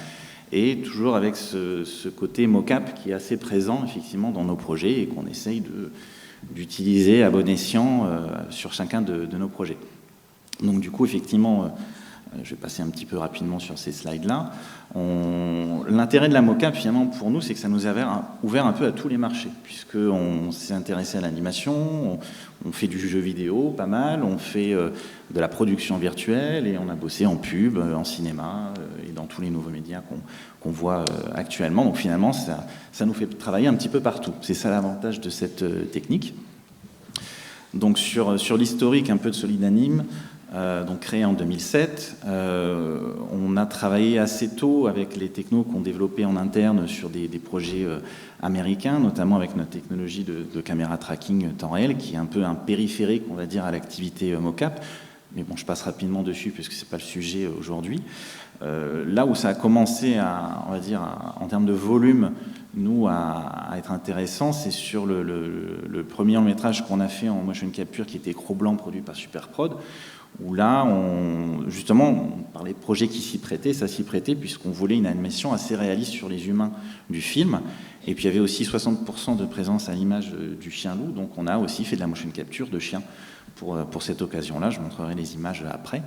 et toujours avec ce côté mocap qui est assez présent, effectivement, dans nos projets et qu'on essaye d'utiliser à bon escient sur chacun de nos projets. Donc, du coup, effectivement, Je vais passer un petit peu rapidement sur ces slides-là. L'intérêt de la mocap, finalement, pour nous, c'est que ça nous avait ouvert un peu à tous les marchés, puisqu'on s'est intéressé à l'animation, on fait du jeu vidéo, pas mal, on fait de la production virtuelle, et on a bossé en pub, en cinéma, et dans tous les nouveaux médias qu'on voit actuellement. Donc finalement, ça nous fait travailler un petit peu partout. C'est ça l'avantage de cette technique. Donc sur l'historique un peu de Solidanime, donc créé en 2007, on a travaillé assez tôt avec les technos qu'on développait en interne sur des projets américains, notamment avec notre technologie de caméra tracking temps réel, qui est un peu un périphérique, on va dire, à l'activité mocap. Mais bon, je passe rapidement dessus puisque c'est pas le sujet aujourd'hui. Là où ça a commencé on va dire, en termes de volume, nous, à être intéressant, c'est sur le premier long-métrage qu'on a fait en motion capture, qui était Cro-Blanc, produit par Superprod, où là, justement, on parlait de projets qui s'y prêtaient, ça s'y prêtait, puisqu'on voulait une animation assez réaliste sur les humains du film. Et puis, il y avait aussi 60% de présence à l'image du chien-loup, donc on a aussi fait de la motion capture de chiens pour cette occasion-là. Je montrerai les images après.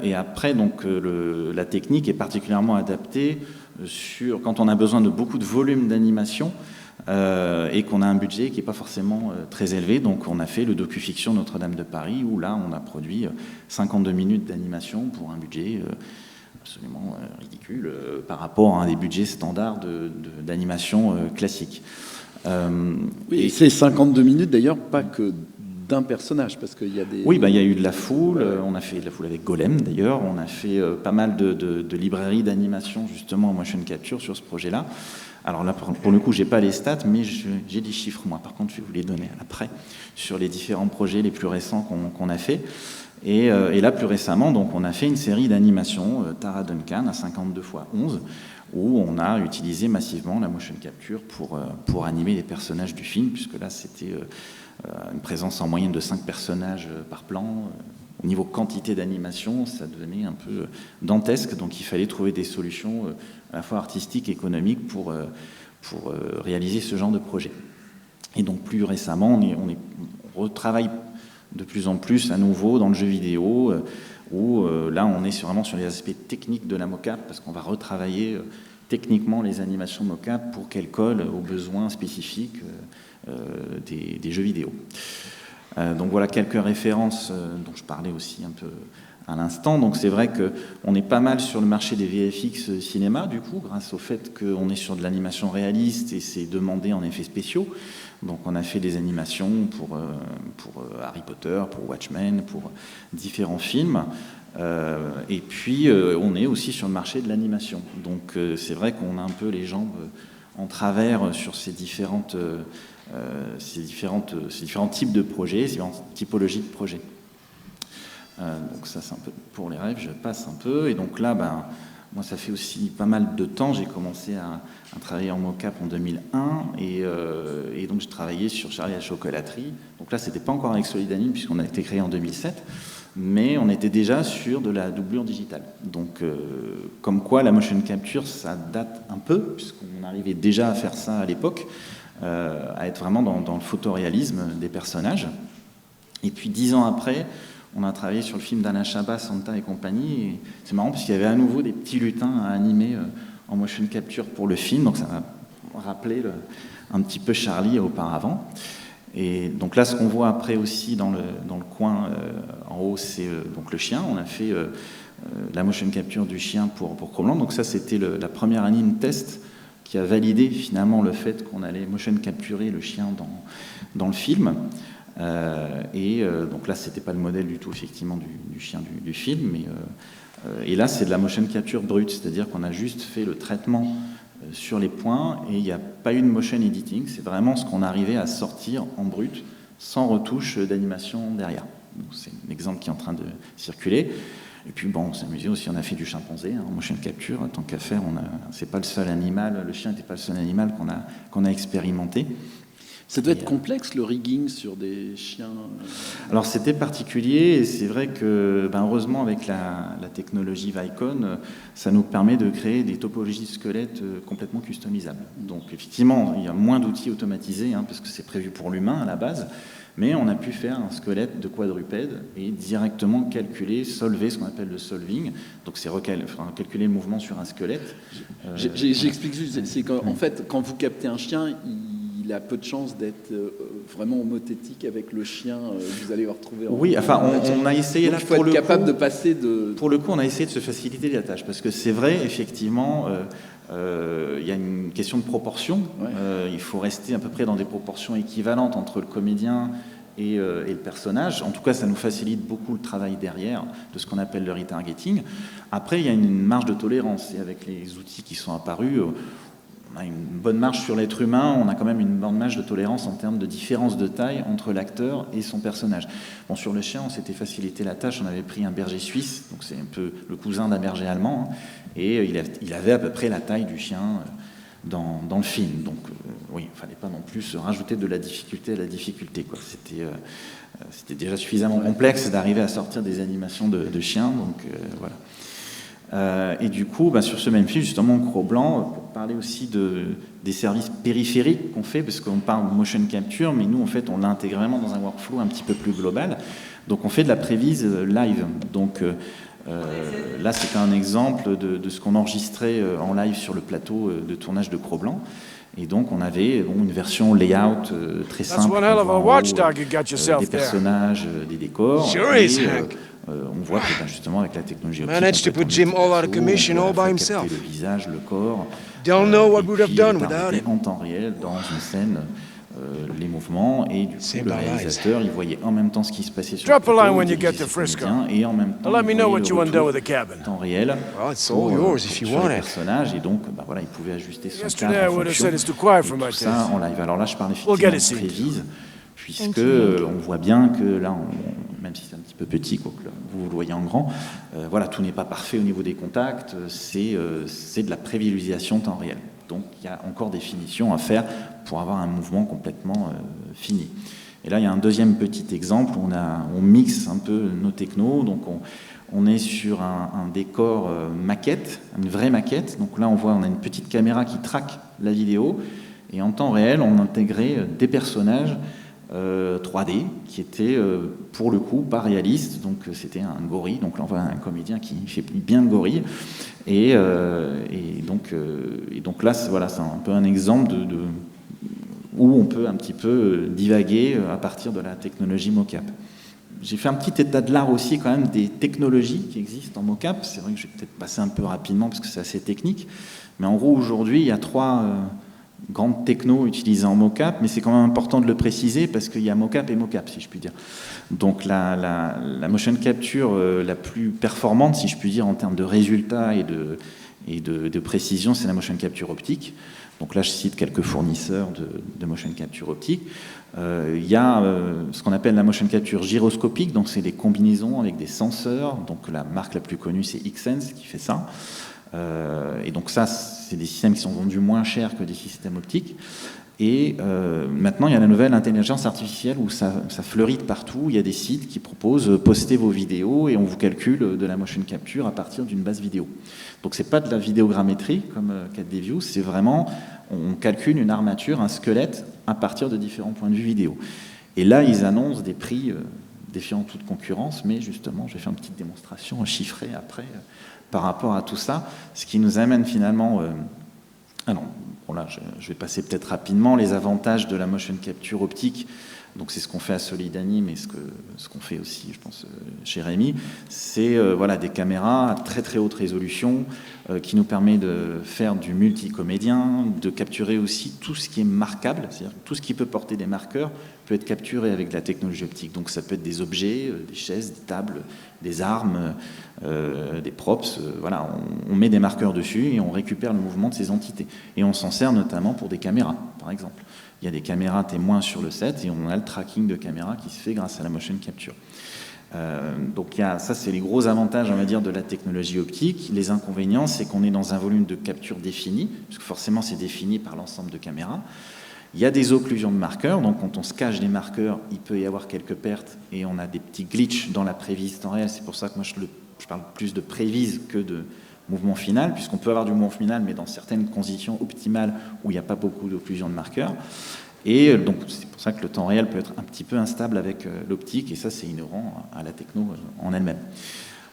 Et après, donc, la technique est particulièrement adaptée quand on a besoin de beaucoup de volume d'animation et qu'on a un budget qui n'est pas forcément très élevé. Donc on a fait le docu-fiction Notre-Dame de Paris, où là on a produit 52 minutes d'animation pour un budget absolument ridicule par rapport à un des budgets standards d'animation classique. Oui, et c'est 52 minutes d'ailleurs, pas que d'un personnage, parce qu'il y a des... Oui, il y a eu de la foule, on a fait de la foule avec Golem d'ailleurs, on a fait pas mal de librairies d'animation justement en motion capture sur ce projet-là. Alors là, pour le coup, j'ai pas les stats, mais j'ai des chiffres moi, par contre je vais vous les donner après, sur les différents projets les plus récents qu'on a fait. Et là, plus récemment, donc, on a fait une série d'animations, Tara Duncan à 52 x 11, où on a utilisé massivement la motion capture pour animer les personnages du film, puisque là, c'était une présence en moyenne de 5 personnages par plan. Au niveau quantité d'animation, ça devenait un peu dantesque, donc il fallait trouver des solutions à la fois artistiques et économiques pour réaliser ce genre de projet. Et donc plus récemment, on retravaille de plus en plus à nouveau dans le jeu vidéo, où là on est vraiment sur les aspects techniques de la mocap, parce qu'on va retravailler techniquement les animations mocap pour qu'elles collent aux besoins spécifiques des jeux vidéo. Donc voilà quelques références dont je parlais aussi un peu à l'instant. Donc c'est vrai qu'on est pas mal sur le marché des VFX cinéma, du coup, grâce au fait qu'on est sur de l'animation réaliste et c'est demandé en effets spéciaux. Donc on a fait des animations pour Harry Potter, pour Watchmen, pour différents films. Et puis on est aussi sur le marché de l'animation. Donc c'est vrai qu'on a un peu les jambes en travers sur ces différents types de projets, ces différentes typologies de projets. Donc ça c'est un peu pour les rêves, je passe un peu. Et donc là, moi ça fait aussi pas mal de temps, j'ai commencé à travailler en mocap en 2001 et donc j'ai travaillé sur Charlie la chocolaterie. Donc là c'était pas encore avec Solidanime puisqu'on a été créé en 2007, mais on était déjà sur de la doublure digitale. Donc comme quoi la motion capture ça date un peu, puisqu'on arrivait déjà à faire ça à l'époque, à être vraiment dans le photoréalisme des personnages. Et puis 10 ans après, on a travaillé sur le film d'Alain Chabat, Santa et compagnie. Et c'est marrant parce qu'il y avait à nouveau des petits lutins à animer en motion capture pour le film. Donc ça m'a rappelé un petit peu Charlie auparavant. Et donc là, ce qu'on voit après aussi dans le coin en haut, c'est donc le chien. On a fait la motion capture du chien pour Cro-Blanc. Donc ça, c'était la première anime test qui a validé finalement le fait qu'on allait motion capturer le chien dans le film. Donc là, c'était pas le modèle du tout, effectivement, du chien du film, mais et là, c'est de la motion capture brute, c'est-à-dire qu'on a juste fait le traitement sur les points et il n'y a pas eu de motion editing, c'est vraiment ce qu'on arrivait à sortir en brut, sans retouche d'animation derrière. Donc, c'est un exemple qui est en train de circuler. Et puis bon, on s'est amusé aussi, on a fait du chimpanzé en motion capture, tant qu'à faire, c'est pas le seul animal, le chien n'était pas le seul animal qu'on a expérimenté. Ça doit être complexe, le rigging sur des chiens. Alors c'était particulier, et c'est vrai que heureusement avec la technologie Vicon, ça nous permet de créer des topologies de squelettes complètement customisables. Donc effectivement, il y a moins d'outils automatisés, parce que c'est prévu pour l'humain à la base, mais on a pu faire un squelette de quadrupède et directement calculer, solver, ce qu'on appelle le solving. Donc c'est calculer le mouvement sur un squelette. J'explique juste, c'est qu'en fait, quand vous captez un chien, il a peu de chances d'être vraiment homothétique avec le chien que vous allez le retrouver. Oui, enfin, on a essayé là pour le coup. Il faut être capable de passer de... Pour le coup, on a essayé de se faciliter la tâche, parce que c'est vrai, effectivement, il y a une question de proportion. Ouais. Il faut rester à peu près dans des proportions équivalentes entre le comédien et le personnage. En tout cas, ça nous facilite beaucoup le travail derrière de ce qu'on appelle le retargeting. Après, il y a une marge de tolérance, et avec les outils qui sont apparus, on a une bonne marge sur l'être humain, on a quand même une bonne marge de tolérance en termes de différence de taille entre l'acteur et son personnage. Bon, sur le chien, on s'était facilité la tâche, on avait pris un berger suisse, donc c'est un peu le cousin d'un berger allemand, et il avait à peu près la taille du chien dans le film. Donc oui, il ne fallait pas non plus se rajouter de la difficulté à la difficulté, quoi. C'était déjà suffisamment complexe d'arriver à sortir des animations de chiens, donc voilà. Et du coup, sur ce même film, justement, Cro-Blanc, pour parler aussi des services périphériques qu'on fait, parce qu'on parle de motion capture, mais nous, en fait, on l'intègre vraiment dans un workflow un petit peu plus global. Donc, on fait de la prévise live. Donc, là, c'est un exemple de ce qu'on enregistrait en live sur le plateau de tournage de Cro-Blanc. Et donc, on avait une version layout très simple, des personnages, des décors. On voit que justement avec la technologie optique, managed to put Jim all out of commission all by himself. Le visage, le corps. Don't know what we'd have done without it. En temps réel, dans une scène, les mouvements, et du coup, le réalisateur, il voyait en même temps ce qui se passait sur le plateau, et en même temps, let me know what you want to do with the cabin. En temps réel, sur le personnage, et donc, il pouvait ajuster son cadre en fonction, et tout ça en live. Alors là, je parle effectivement de prévise, puisque on voit bien que là, même si c'est un petit peu petit, quoique vous le voyez en grand, tout n'est pas parfait au niveau des contacts, c'est de la prévisualisation temps réel. Donc il y a encore des finitions à faire pour avoir un mouvement complètement fini. Et là, il y a un deuxième petit exemple où on mixe un peu nos technos. Donc on est sur un décor maquette, une vraie maquette. Donc là, on a une petite caméra qui traque la vidéo, et en temps réel, on intégrait des personnages 3D qui était pour le coup pas réaliste, donc c'était un gorille, donc là on voit un comédien qui fait bien le gorille, et donc là c'est un peu un exemple où on peut un petit peu divaguer à partir de la technologie mocap. J'ai fait un petit état de l'art aussi quand même des technologies qui existent en mocap. C'est vrai que je vais peut-être passer un peu rapidement parce que c'est assez technique, mais en gros aujourd'hui il y a 3 grandes techno utilisées en mocap, mais c'est quand même important de le préciser parce qu'il y a mocap et mocap, si je puis dire. Donc la motion capture la plus performante, si je puis dire, en termes de résultats et de précision, c'est la motion capture optique. Donc là, je cite quelques fournisseurs de motion capture optique. Il y a ce qu'on appelle la motion capture gyroscopique, donc c'est des combinaisons avec des senseurs. Donc la marque la plus connue, c'est Xsense qui fait ça. Et donc ça, c'est des systèmes qui sont vendus moins cher que des systèmes optiques. Et maintenant, il y a la nouvelle intelligence artificielle où ça fleurit de partout. Il y a des sites qui proposent poster vos vidéos et on vous calcule de la motion capture à partir d'une base vidéo. Donc c'est pas de la vidéogrammétrie comme 4D View, c'est vraiment, on calcule une armature, un squelette à partir de différents points de vue vidéo. Et là, ils annoncent des prix défiant toute concurrence, mais justement, je vais faire une petite démonstration chiffrée après par rapport à tout ça, ce qui nous amène finalement... là, je vais passer peut-être rapidement les avantages de la motion capture optique. Donc c'est ce qu'on fait à Solidani, mais ce qu'on fait aussi, je pense, chez Rémi, c'est des caméras à très très haute résolution qui nous permet de faire du multicomédien, de capturer aussi tout ce qui est marquable, c'est-à-dire tout ce qui peut porter des marqueurs peut être capturé avec de la technologie optique. Donc ça peut être des objets, des chaises, des tables, des armes, des props. On met des marqueurs dessus et on récupère le mouvement de ces entités. Et on s'en sert notamment pour des caméras, par exemple. Il y a des caméras témoins sur le set et on a le tracking de caméra qui se fait grâce à la motion capture. Donc ça, c'est les gros avantages, on va dire, de la technologie optique. Les inconvénients, c'est qu'on est dans un volume de capture défini, parce que forcément, c'est défini par l'ensemble de caméras. Il y a des occlusions de marqueurs, donc quand on se cache des marqueurs, il peut y avoir quelques pertes et on a des petits glitches dans la prévise temps réel. C'est pour ça que moi je parle plus de prévise que de mouvement final, puisqu'on peut avoir du mouvement final, mais dans certaines conditions optimales où il n'y a pas beaucoup d'occlusions de marqueurs. Et donc c'est pour ça que le temps réel peut être un petit peu instable avec l'optique, et ça c'est inhérent à la techno en elle-même.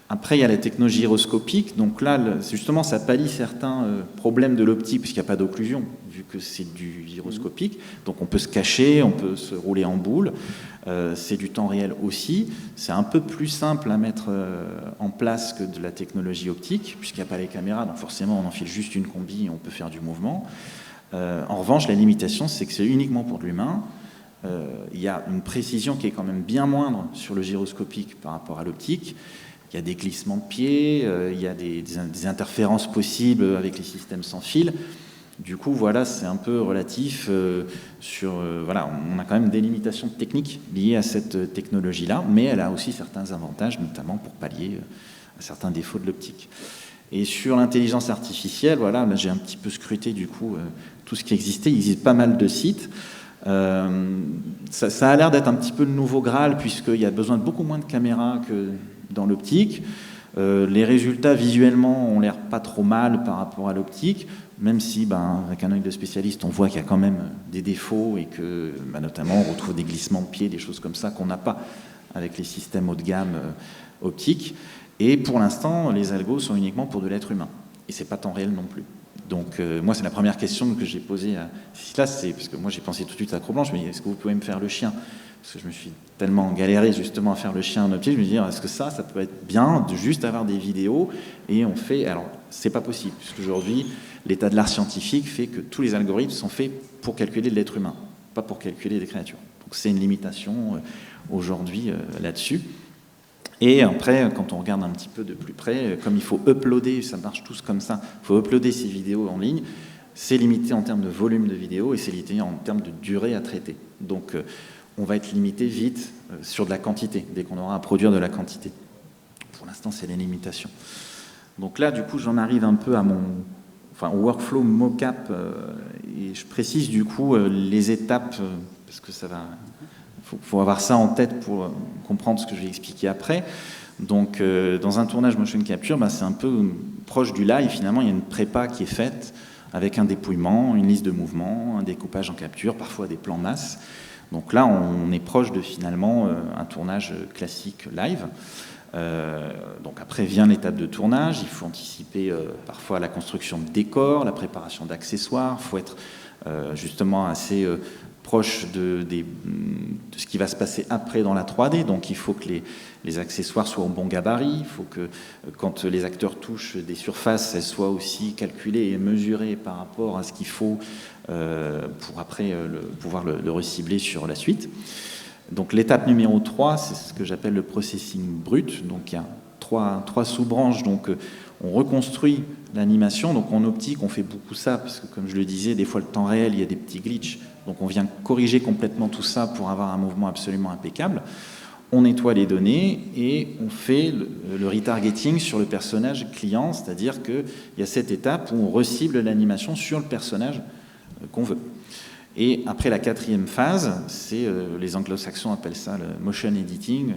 Après, il y a la techno gyroscopique. Donc là, justement, ça pallie certains problèmes de l'optique, puisqu'il n'y a pas d'occlusion, vu que c'est du gyroscopique. Donc on peut se cacher, on peut se rouler en boule. C'est du temps réel aussi. C'est un peu plus simple à mettre en place que de la technologie optique, puisqu'il n'y a pas les caméras. Donc forcément, on enfile juste une combi et on peut faire du mouvement. En revanche, la limitation, c'est que c'est uniquement pour de l'humain. Il y a une précision qui est quand même bien moindre sur le gyroscopique par rapport à l'optique. Il y a des glissements de pieds, il y a des interférences possibles avec les systèmes sans fil. Du coup, voilà, c'est un peu relatif voilà, on a quand même des limitations techniques liées à cette technologie-là, mais elle a aussi certains avantages, notamment pour pallier à certains défauts de l'optique. Et sur l'intelligence artificielle, voilà, là, j'ai un petit peu scruté du coup tout ce qui existait. Il existe pas mal de sites. Ça a l'air d'être un petit peu le nouveau Graal, puisqu'il y a besoin de beaucoup moins de caméras que dans l'optique. Les résultats visuellement ont l'air pas trop mal par rapport à l'optique, même si avec un œil de spécialiste on voit qu'il y a quand même des défauts et que notamment on retrouve des glissements de pieds, des choses comme ça qu'on n'a pas avec les systèmes haut de gamme optiques. Et pour l'instant, les algos sont uniquement pour de l'être humain, et c'est pas temps réel non plus. Donc moi, c'est la première question que j'ai posée à Cécile, c'est parce que moi j'ai pensé tout de suite à Acroblanche, je me dis, est-ce que vous pouvez me faire le chien? Parce que je me suis tellement galéré justement à faire le chien en optique, je me dis, est-ce que ça peut être bien de juste avoir des vidéos et on fait... Alors, c'est pas possible, puisqu'aujourd'hui, l'état de l'art scientifique fait que tous les algorithmes sont faits pour calculer de l'être humain, pas pour calculer des créatures. Donc c'est une limitation aujourd'hui là-dessus. Et après, quand on regarde un petit peu de plus près, comme il faut uploader, ça marche tous comme ça, il faut uploader ces vidéos en ligne, c'est limité en termes de volume de vidéos et c'est limité en termes de durée à traiter. Donc on va être limité vite sur de la quantité, dès qu'on aura à produire de la quantité. Pour l'instant, c'est les limitations. Donc là, du coup, j'en arrive un peu à au workflow mocap, et je précise du coup les étapes, parce que ça va... faut avoir ça en tête pour comprendre ce que je vais expliquer après. Donc, dans un tournage motion capture, c'est un peu proche du live. Finalement, il y a une prépa qui est faite avec un dépouillement, une liste de mouvements, un découpage en capture, parfois des plans masse. Donc là, on est proche de finalement un tournage classique live. Donc après vient l'étape de tournage. Il faut anticiper parfois la construction de décors, la préparation d'accessoires. Il faut être justement assez... proche de ce qui va se passer après dans la 3D. Donc il faut que les accessoires soient au bon gabarit, il faut que quand les acteurs touchent des surfaces, elles soient aussi calculées et mesurées par rapport à ce qu'il faut pour après pouvoir le recibler sur la suite. Donc l'étape numéro 3, c'est ce que j'appelle le processing brut. Donc il y a trois sous-branches. Donc on reconstruit l'animation. Donc en optique, on fait beaucoup ça, parce que comme je le disais, des fois le temps réel, il y a des petits glitches. Donc on vient corriger complètement tout ça pour avoir un mouvement absolument impeccable. On nettoie les données et on fait le retargeting sur le personnage client, c'est-à-dire qu'il y a cette étape où on recible l'animation sur le personnage qu'on veut. Et après la 4e phase, c'est les anglo-saxons appellent ça le motion editing.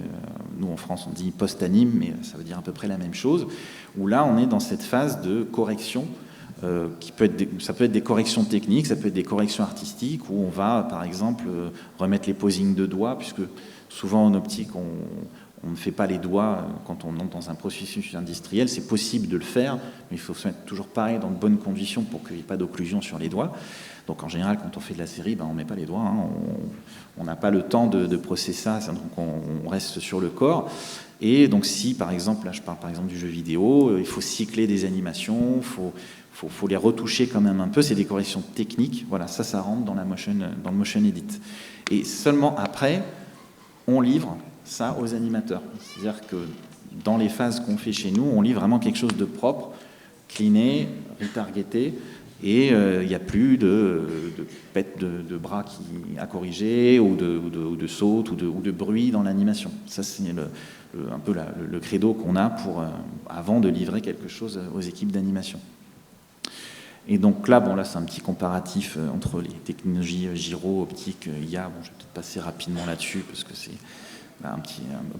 Nous en France on dit post-anim, mais ça veut dire à peu près la même chose, où là on est dans cette phase de correction. Ça peut être des corrections techniques, ça peut être des corrections artistiques, où on va, par exemple, remettre les posings de doigts, puisque souvent en optique, on ne fait pas les doigts quand on entre dans un processus industriel. C'est possible de le faire, mais il faut se mettre toujours pareil dans de bonnes conditions pour qu'il n'y ait pas d'occlusion sur les doigts. Donc en général, quand on fait de la série, on ne met pas les doigts, on n'a pas le temps de processer ça, donc on reste sur le corps. Et donc si, par exemple, là je parle par exemple du jeu vidéo, il faut cycler des animations, il faut les retoucher quand même un peu, c'est des corrections techniques, voilà, ça rentre dans le motion edit. Et seulement après, on livre ça aux animateurs. C'est-à-dire que dans les phases qu'on fait chez nous, on livre vraiment quelque chose de propre, cleané, retargeté, et il n'y a plus de pète de bras à corriger, ou de sautes, ou de bruit dans l'animation. Ça, c'est un peu le credo qu'on a avant de livrer quelque chose aux équipes d'animation. Et donc là, bon, là c'est un petit comparatif entre les technologies gyro, optique, IA. Bon, je vais peut-être passer rapidement là-dessus parce que c'est un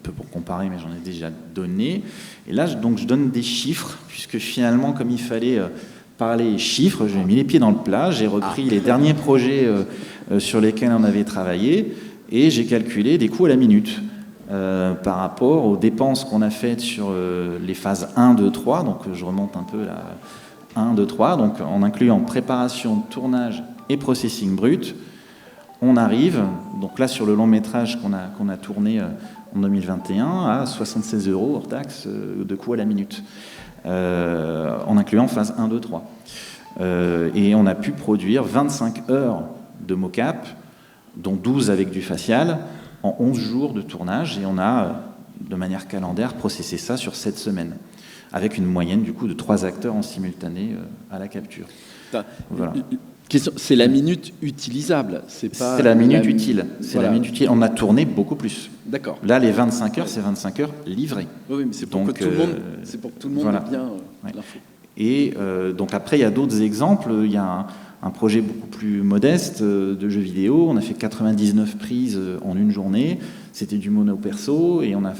peu pour comparer, mais j'en ai déjà donné. Et là, donc, je donne des chiffres, puisque finalement, comme il fallait parler chiffres, j'ai mis les pieds dans le plat, j'ai repris les derniers projets sur lesquels on avait travaillé, et j'ai calculé des coûts à la minute par rapport aux dépenses qu'on a faites sur les phases 1, 2, 3. Donc je remonte un peu là, 1, 2, 3, donc en incluant préparation, tournage et processing brut. On arrive, donc là sur le long métrage qu'on a tourné en 2021, à 76 € hors taxe de coût à la minute, en incluant phase 1, 2, 3. Et on a pu produire 25 heures de mocap, dont 12 avec du facial, en 11 jours de tournage, et on a, de manière calendaire, processé ça sur 7 semaines, avec une moyenne du coup de 3 acteurs en simultané à la capture. Voilà. C'est la minute utilisable, c'est la minute utile. C'est voilà. La minute utile. On a tourné beaucoup plus. D'accord. Là, les 25 heures, c'est 25 heures livrées. Oui, mais c'est pour que tout le monde, voilà. ait bien ouais. l'info. Et donc après, il y a d'autres exemples. Il y a un projet beaucoup plus modeste de jeux vidéo. On a fait 99 prises en une journée. C'était du mono perso et on a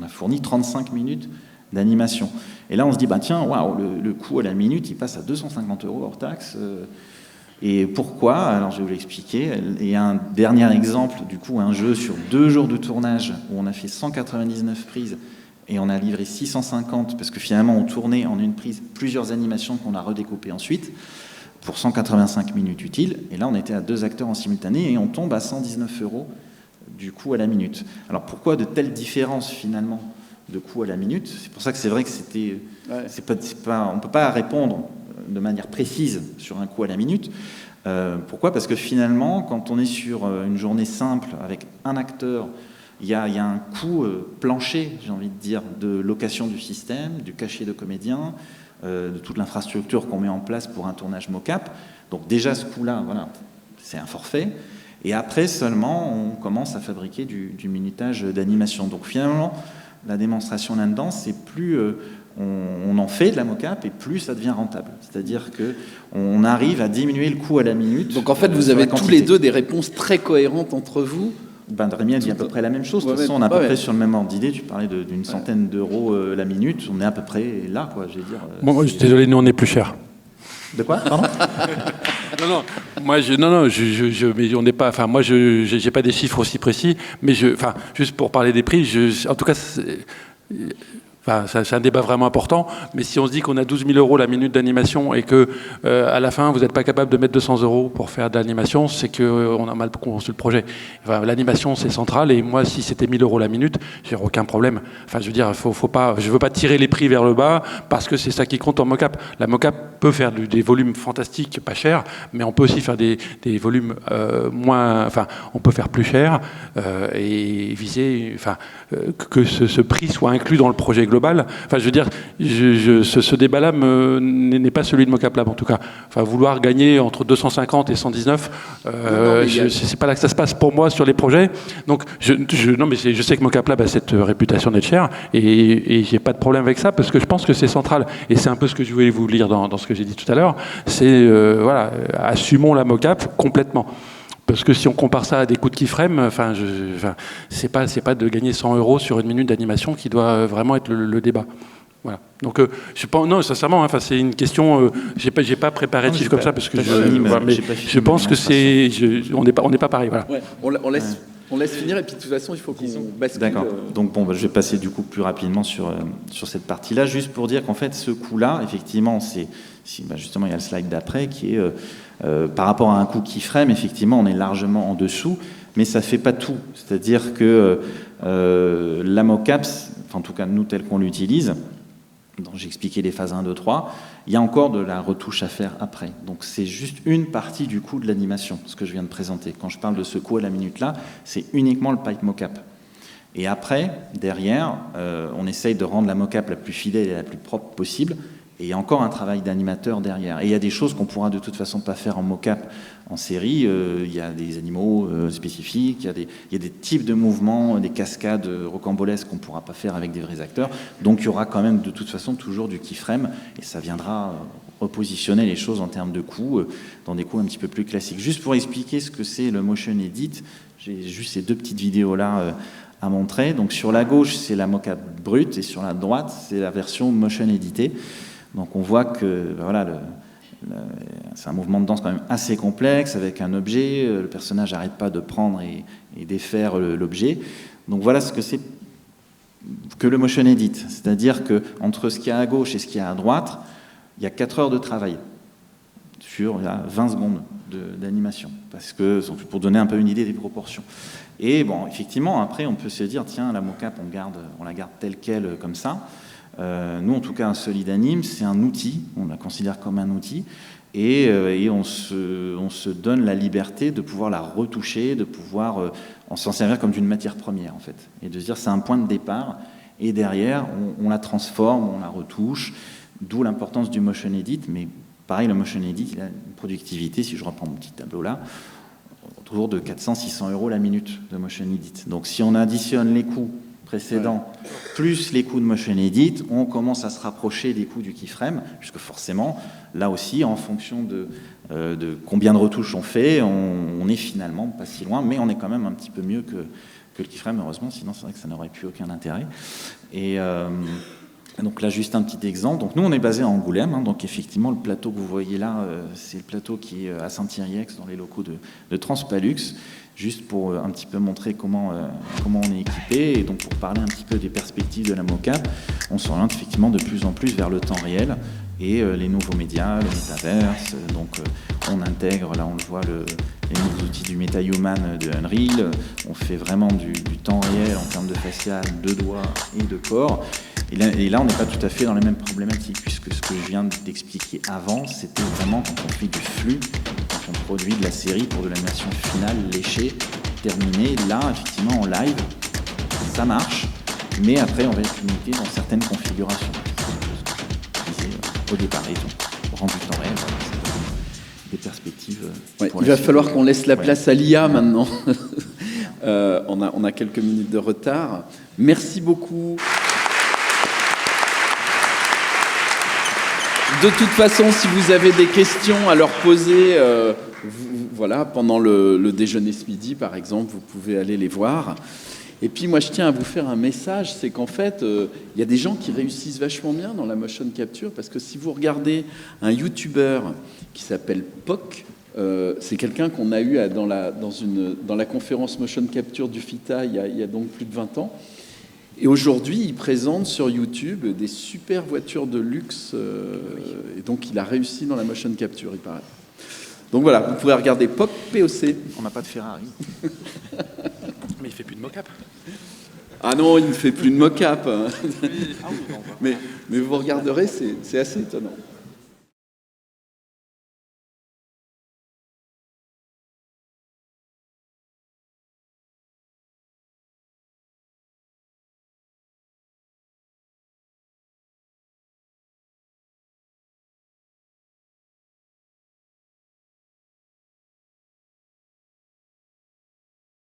fourni 35 minutes d'animation. Et là, on se dit, bah tiens, waouh, le coût à la minute, il passe à 250 € hors taxe. Et pourquoi? Alors je vais vous l'expliquer. Il y a un dernier exemple, du coup, un jeu sur 2 jours de tournage où on a fait 199 prises et on a livré 650 parce que finalement on tournait en une prise plusieurs animations qu'on a redécoupées ensuite pour 185 minutes utiles. Et là, on était à 2 acteurs en simultané et on tombe à 119 € du coût à la minute. Alors pourquoi de telles différences finalement de coût à la minute? C'est pour ça que c'est vrai que c'était, on ne peut pas répondre de manière précise sur un coût à la minute. Pourquoi? Parce que finalement, quand on est sur une journée simple avec un acteur, il y a un coût plancher, j'ai envie de dire, de location du système, du cachet de comédien, de toute l'infrastructure qu'on met en place pour un tournage mocap. Donc déjà, ce coût-là, voilà, c'est un forfait. Et après seulement, on commence à fabriquer du minutage d'animation. Donc finalement, la démonstration là-dedans, c'est plus on en fait de la mocap et plus ça devient rentable. C'est-à-dire qu'on arrive à diminuer le coût à la minute. Donc en fait, vous avez tous les deux des réponses très cohérentes entre vous. Ben, Rémi a dit à peu près la même chose. De toute façon, on est à peu près sur le même ordre d'idée. Tu parlais d'une centaine d'euros la minute. On est à peu près là, quoi, je vais dire. Bon, je suis désolé, nous, on est plus cher. De quoi? Pardon? Mais on n'est pas. Enfin, moi, j'ai pas des chiffres aussi précis, mais juste pour parler des prix, en tout cas, c'est un débat vraiment important, mais si on se dit qu'on a 12 000 € la minute d'animation et que à la fin vous n'êtes pas capable de mettre 200 € pour faire de l'animation, c'est qu'on a mal conçu le projet. Enfin, l'animation c'est central et moi si c'était 1 000 € la minute, j'ai aucun problème. Enfin, je veux dire, je veux pas tirer les prix vers le bas parce que c'est ça qui compte en mocap. La mocap peut faire des volumes fantastiques, pas chers, mais on peut aussi faire des volumes moins. Enfin, on peut faire plus cher et viser. Enfin, que ce prix soit inclus dans le projet global. Enfin, je veux dire, ce débat-là n'est pas celui de Mocap Lab, en tout cas. Enfin, vouloir gagner entre 250 et 119, c'est pas là que ça se passe pour moi sur les projets. Donc, je sais que Mocap Lab a cette réputation d'être cher et j'ai pas de problème avec ça parce que je pense que c'est central. Et c'est un peu ce que je voulais vous lire dans ce que j'ai dit tout à l'heure. C'est, assumons la Mocap complètement. Parce que si on compare ça à des coûts de keyframe, c'est pas de gagner 100 € sur une minute d'animation qui doit vraiment être le débat. Voilà. Donc, je pense, non, sincèrement, c'est une question. J'ai pas préparé de chiffres comme ça parce que je pense que on n'est pas pareil. Voilà. Ouais, on laisse finir et puis de toute façon, il faut qu'on bascule. D'accord. Donc je vais passer du coup plus rapidement sur cette partie-là, juste pour dire qu'en fait, ce coût-là, effectivement, justement, il y a le slide d'après qui est par rapport à un coût keyframe, effectivement, on est largement en dessous, mais ça fait pas tout. C'est-à-dire que la mocap, en tout cas nous tel qu'on l'utilise, dont j'ai expliqué les phases 1, 2, 3, il y a encore de la retouche à faire après. Donc c'est juste une partie du coût de l'animation, ce que je viens de présenter. Quand je parle de ce coût à la minute là, c'est uniquement le pipe mocap. Et après, derrière, on essaye de rendre la mocap la plus fidèle et la plus propre possible. Et il y a encore un travail d'animateur derrière. Et il y a des choses qu'on pourra de toute façon pas faire en mocap en série. Il y a des animaux spécifiques, il y a des types de mouvements, des cascades rocambolesques qu'on pourra pas faire avec des vrais acteurs. Donc il y aura quand même de toute façon toujours du keyframe et ça viendra repositionner les choses en termes de coûts dans des coûts un petit peu plus classiques. Juste pour expliquer ce que c'est le motion edit, j'ai juste ces 2 petites vidéos là à montrer. Donc sur la gauche, c'est la mocap brute et sur la droite, c'est la version motion éditée. Donc on voit que voilà, c'est un mouvement de danse quand même assez complexe avec un objet. Le personnage n'arrête pas de prendre et défaire l'objet. Donc voilà ce que c'est que le motion edit. C'est-à-dire qu'entre ce qu'il y a à gauche et ce qu'il y a à droite, il y a 4 heures de travail sur 20 secondes d'animation. Parce que, pour donner un peu une idée des proportions. Et bon, effectivement, après, on peut se dire, tiens, la mocap, on la garde telle qu'elle, comme ça. Nous, en tout cas, un Solid Anime, c'est un outil, on la considère comme un outil, et on se donne la liberté de pouvoir la retoucher, de pouvoir s'en servir comme d'une matière première, en fait, et de se dire c'est un point de départ, et derrière, on la transforme, on la retouche, d'où l'importance du motion edit, mais pareil, le motion edit, il a une productivité, si je reprends mon petit tableau là, autour de 400-600 € la minute de motion edit. Donc si on additionne les coûts précédents, plus les coûts de motion edit, on commence à se rapprocher des coûts du keyframe, puisque forcément, là aussi, en fonction de combien de retouches on fait, on est finalement pas si loin, mais on est quand même un petit peu mieux que le keyframe, heureusement, sinon c'est vrai que ça n'aurait plus aucun intérêt. Et donc là, juste un petit exemple. Donc nous, on est basé à Angoulême, hein, donc effectivement, le plateau que vous voyez là, c'est le plateau qui est à Saint-Thierry-Ex, dans les locaux de Transpalux, juste pour un petit peu montrer comment on est équipé, et donc pour parler un petit peu des perspectives de la mocap, on s'oriente effectivement de plus en plus vers le temps réel et les nouveaux médias, le métaverse. Donc on intègre, là on le voit, les nouveaux outils du MetaHuman de Unreal. On fait vraiment du temps réel en termes de facial, de doigts et de corps. Et là, on n'est pas tout à fait dans les mêmes problématiques, puisque ce que je viens d'expliquer avant, c'était vraiment quand on fait du flux, quand on produit de la série pour de l'animation finale, léchée, terminée. Là, effectivement, en live, ça marche, mais après, on va être limité dans certaines configurations. C'est ce que je disais au départ, et donc, rendu temps réel, voilà, c'est des perspectives. Ouais, il va falloir qu'on laisse la place à l'IA maintenant. On a quelques minutes de retard. Merci beaucoup. De toute façon, si vous avez des questions à leur poser, voilà, pendant le déjeuner ce midi, par exemple, vous pouvez aller les voir. Et puis moi, je tiens à vous faire un message, c'est qu'en fait, il y a des gens qui réussissent vachement bien dans la motion capture, parce que si vous regardez un YouTuber qui s'appelle POC, c'est quelqu'un qu'on a eu dans la conférence motion capture du FITA il y a donc plus de 20 ans. Et aujourd'hui, il présente sur YouTube des super voitures de luxe. Et donc, il a réussi dans la motion capture, il paraît. Donc voilà, vous pourrez regarder POC. On n'a pas de Ferrari. Mais il fait plus de mocap. Ah non, il ne fait plus de mocap. Mais vous regarderez, c'est assez étonnant.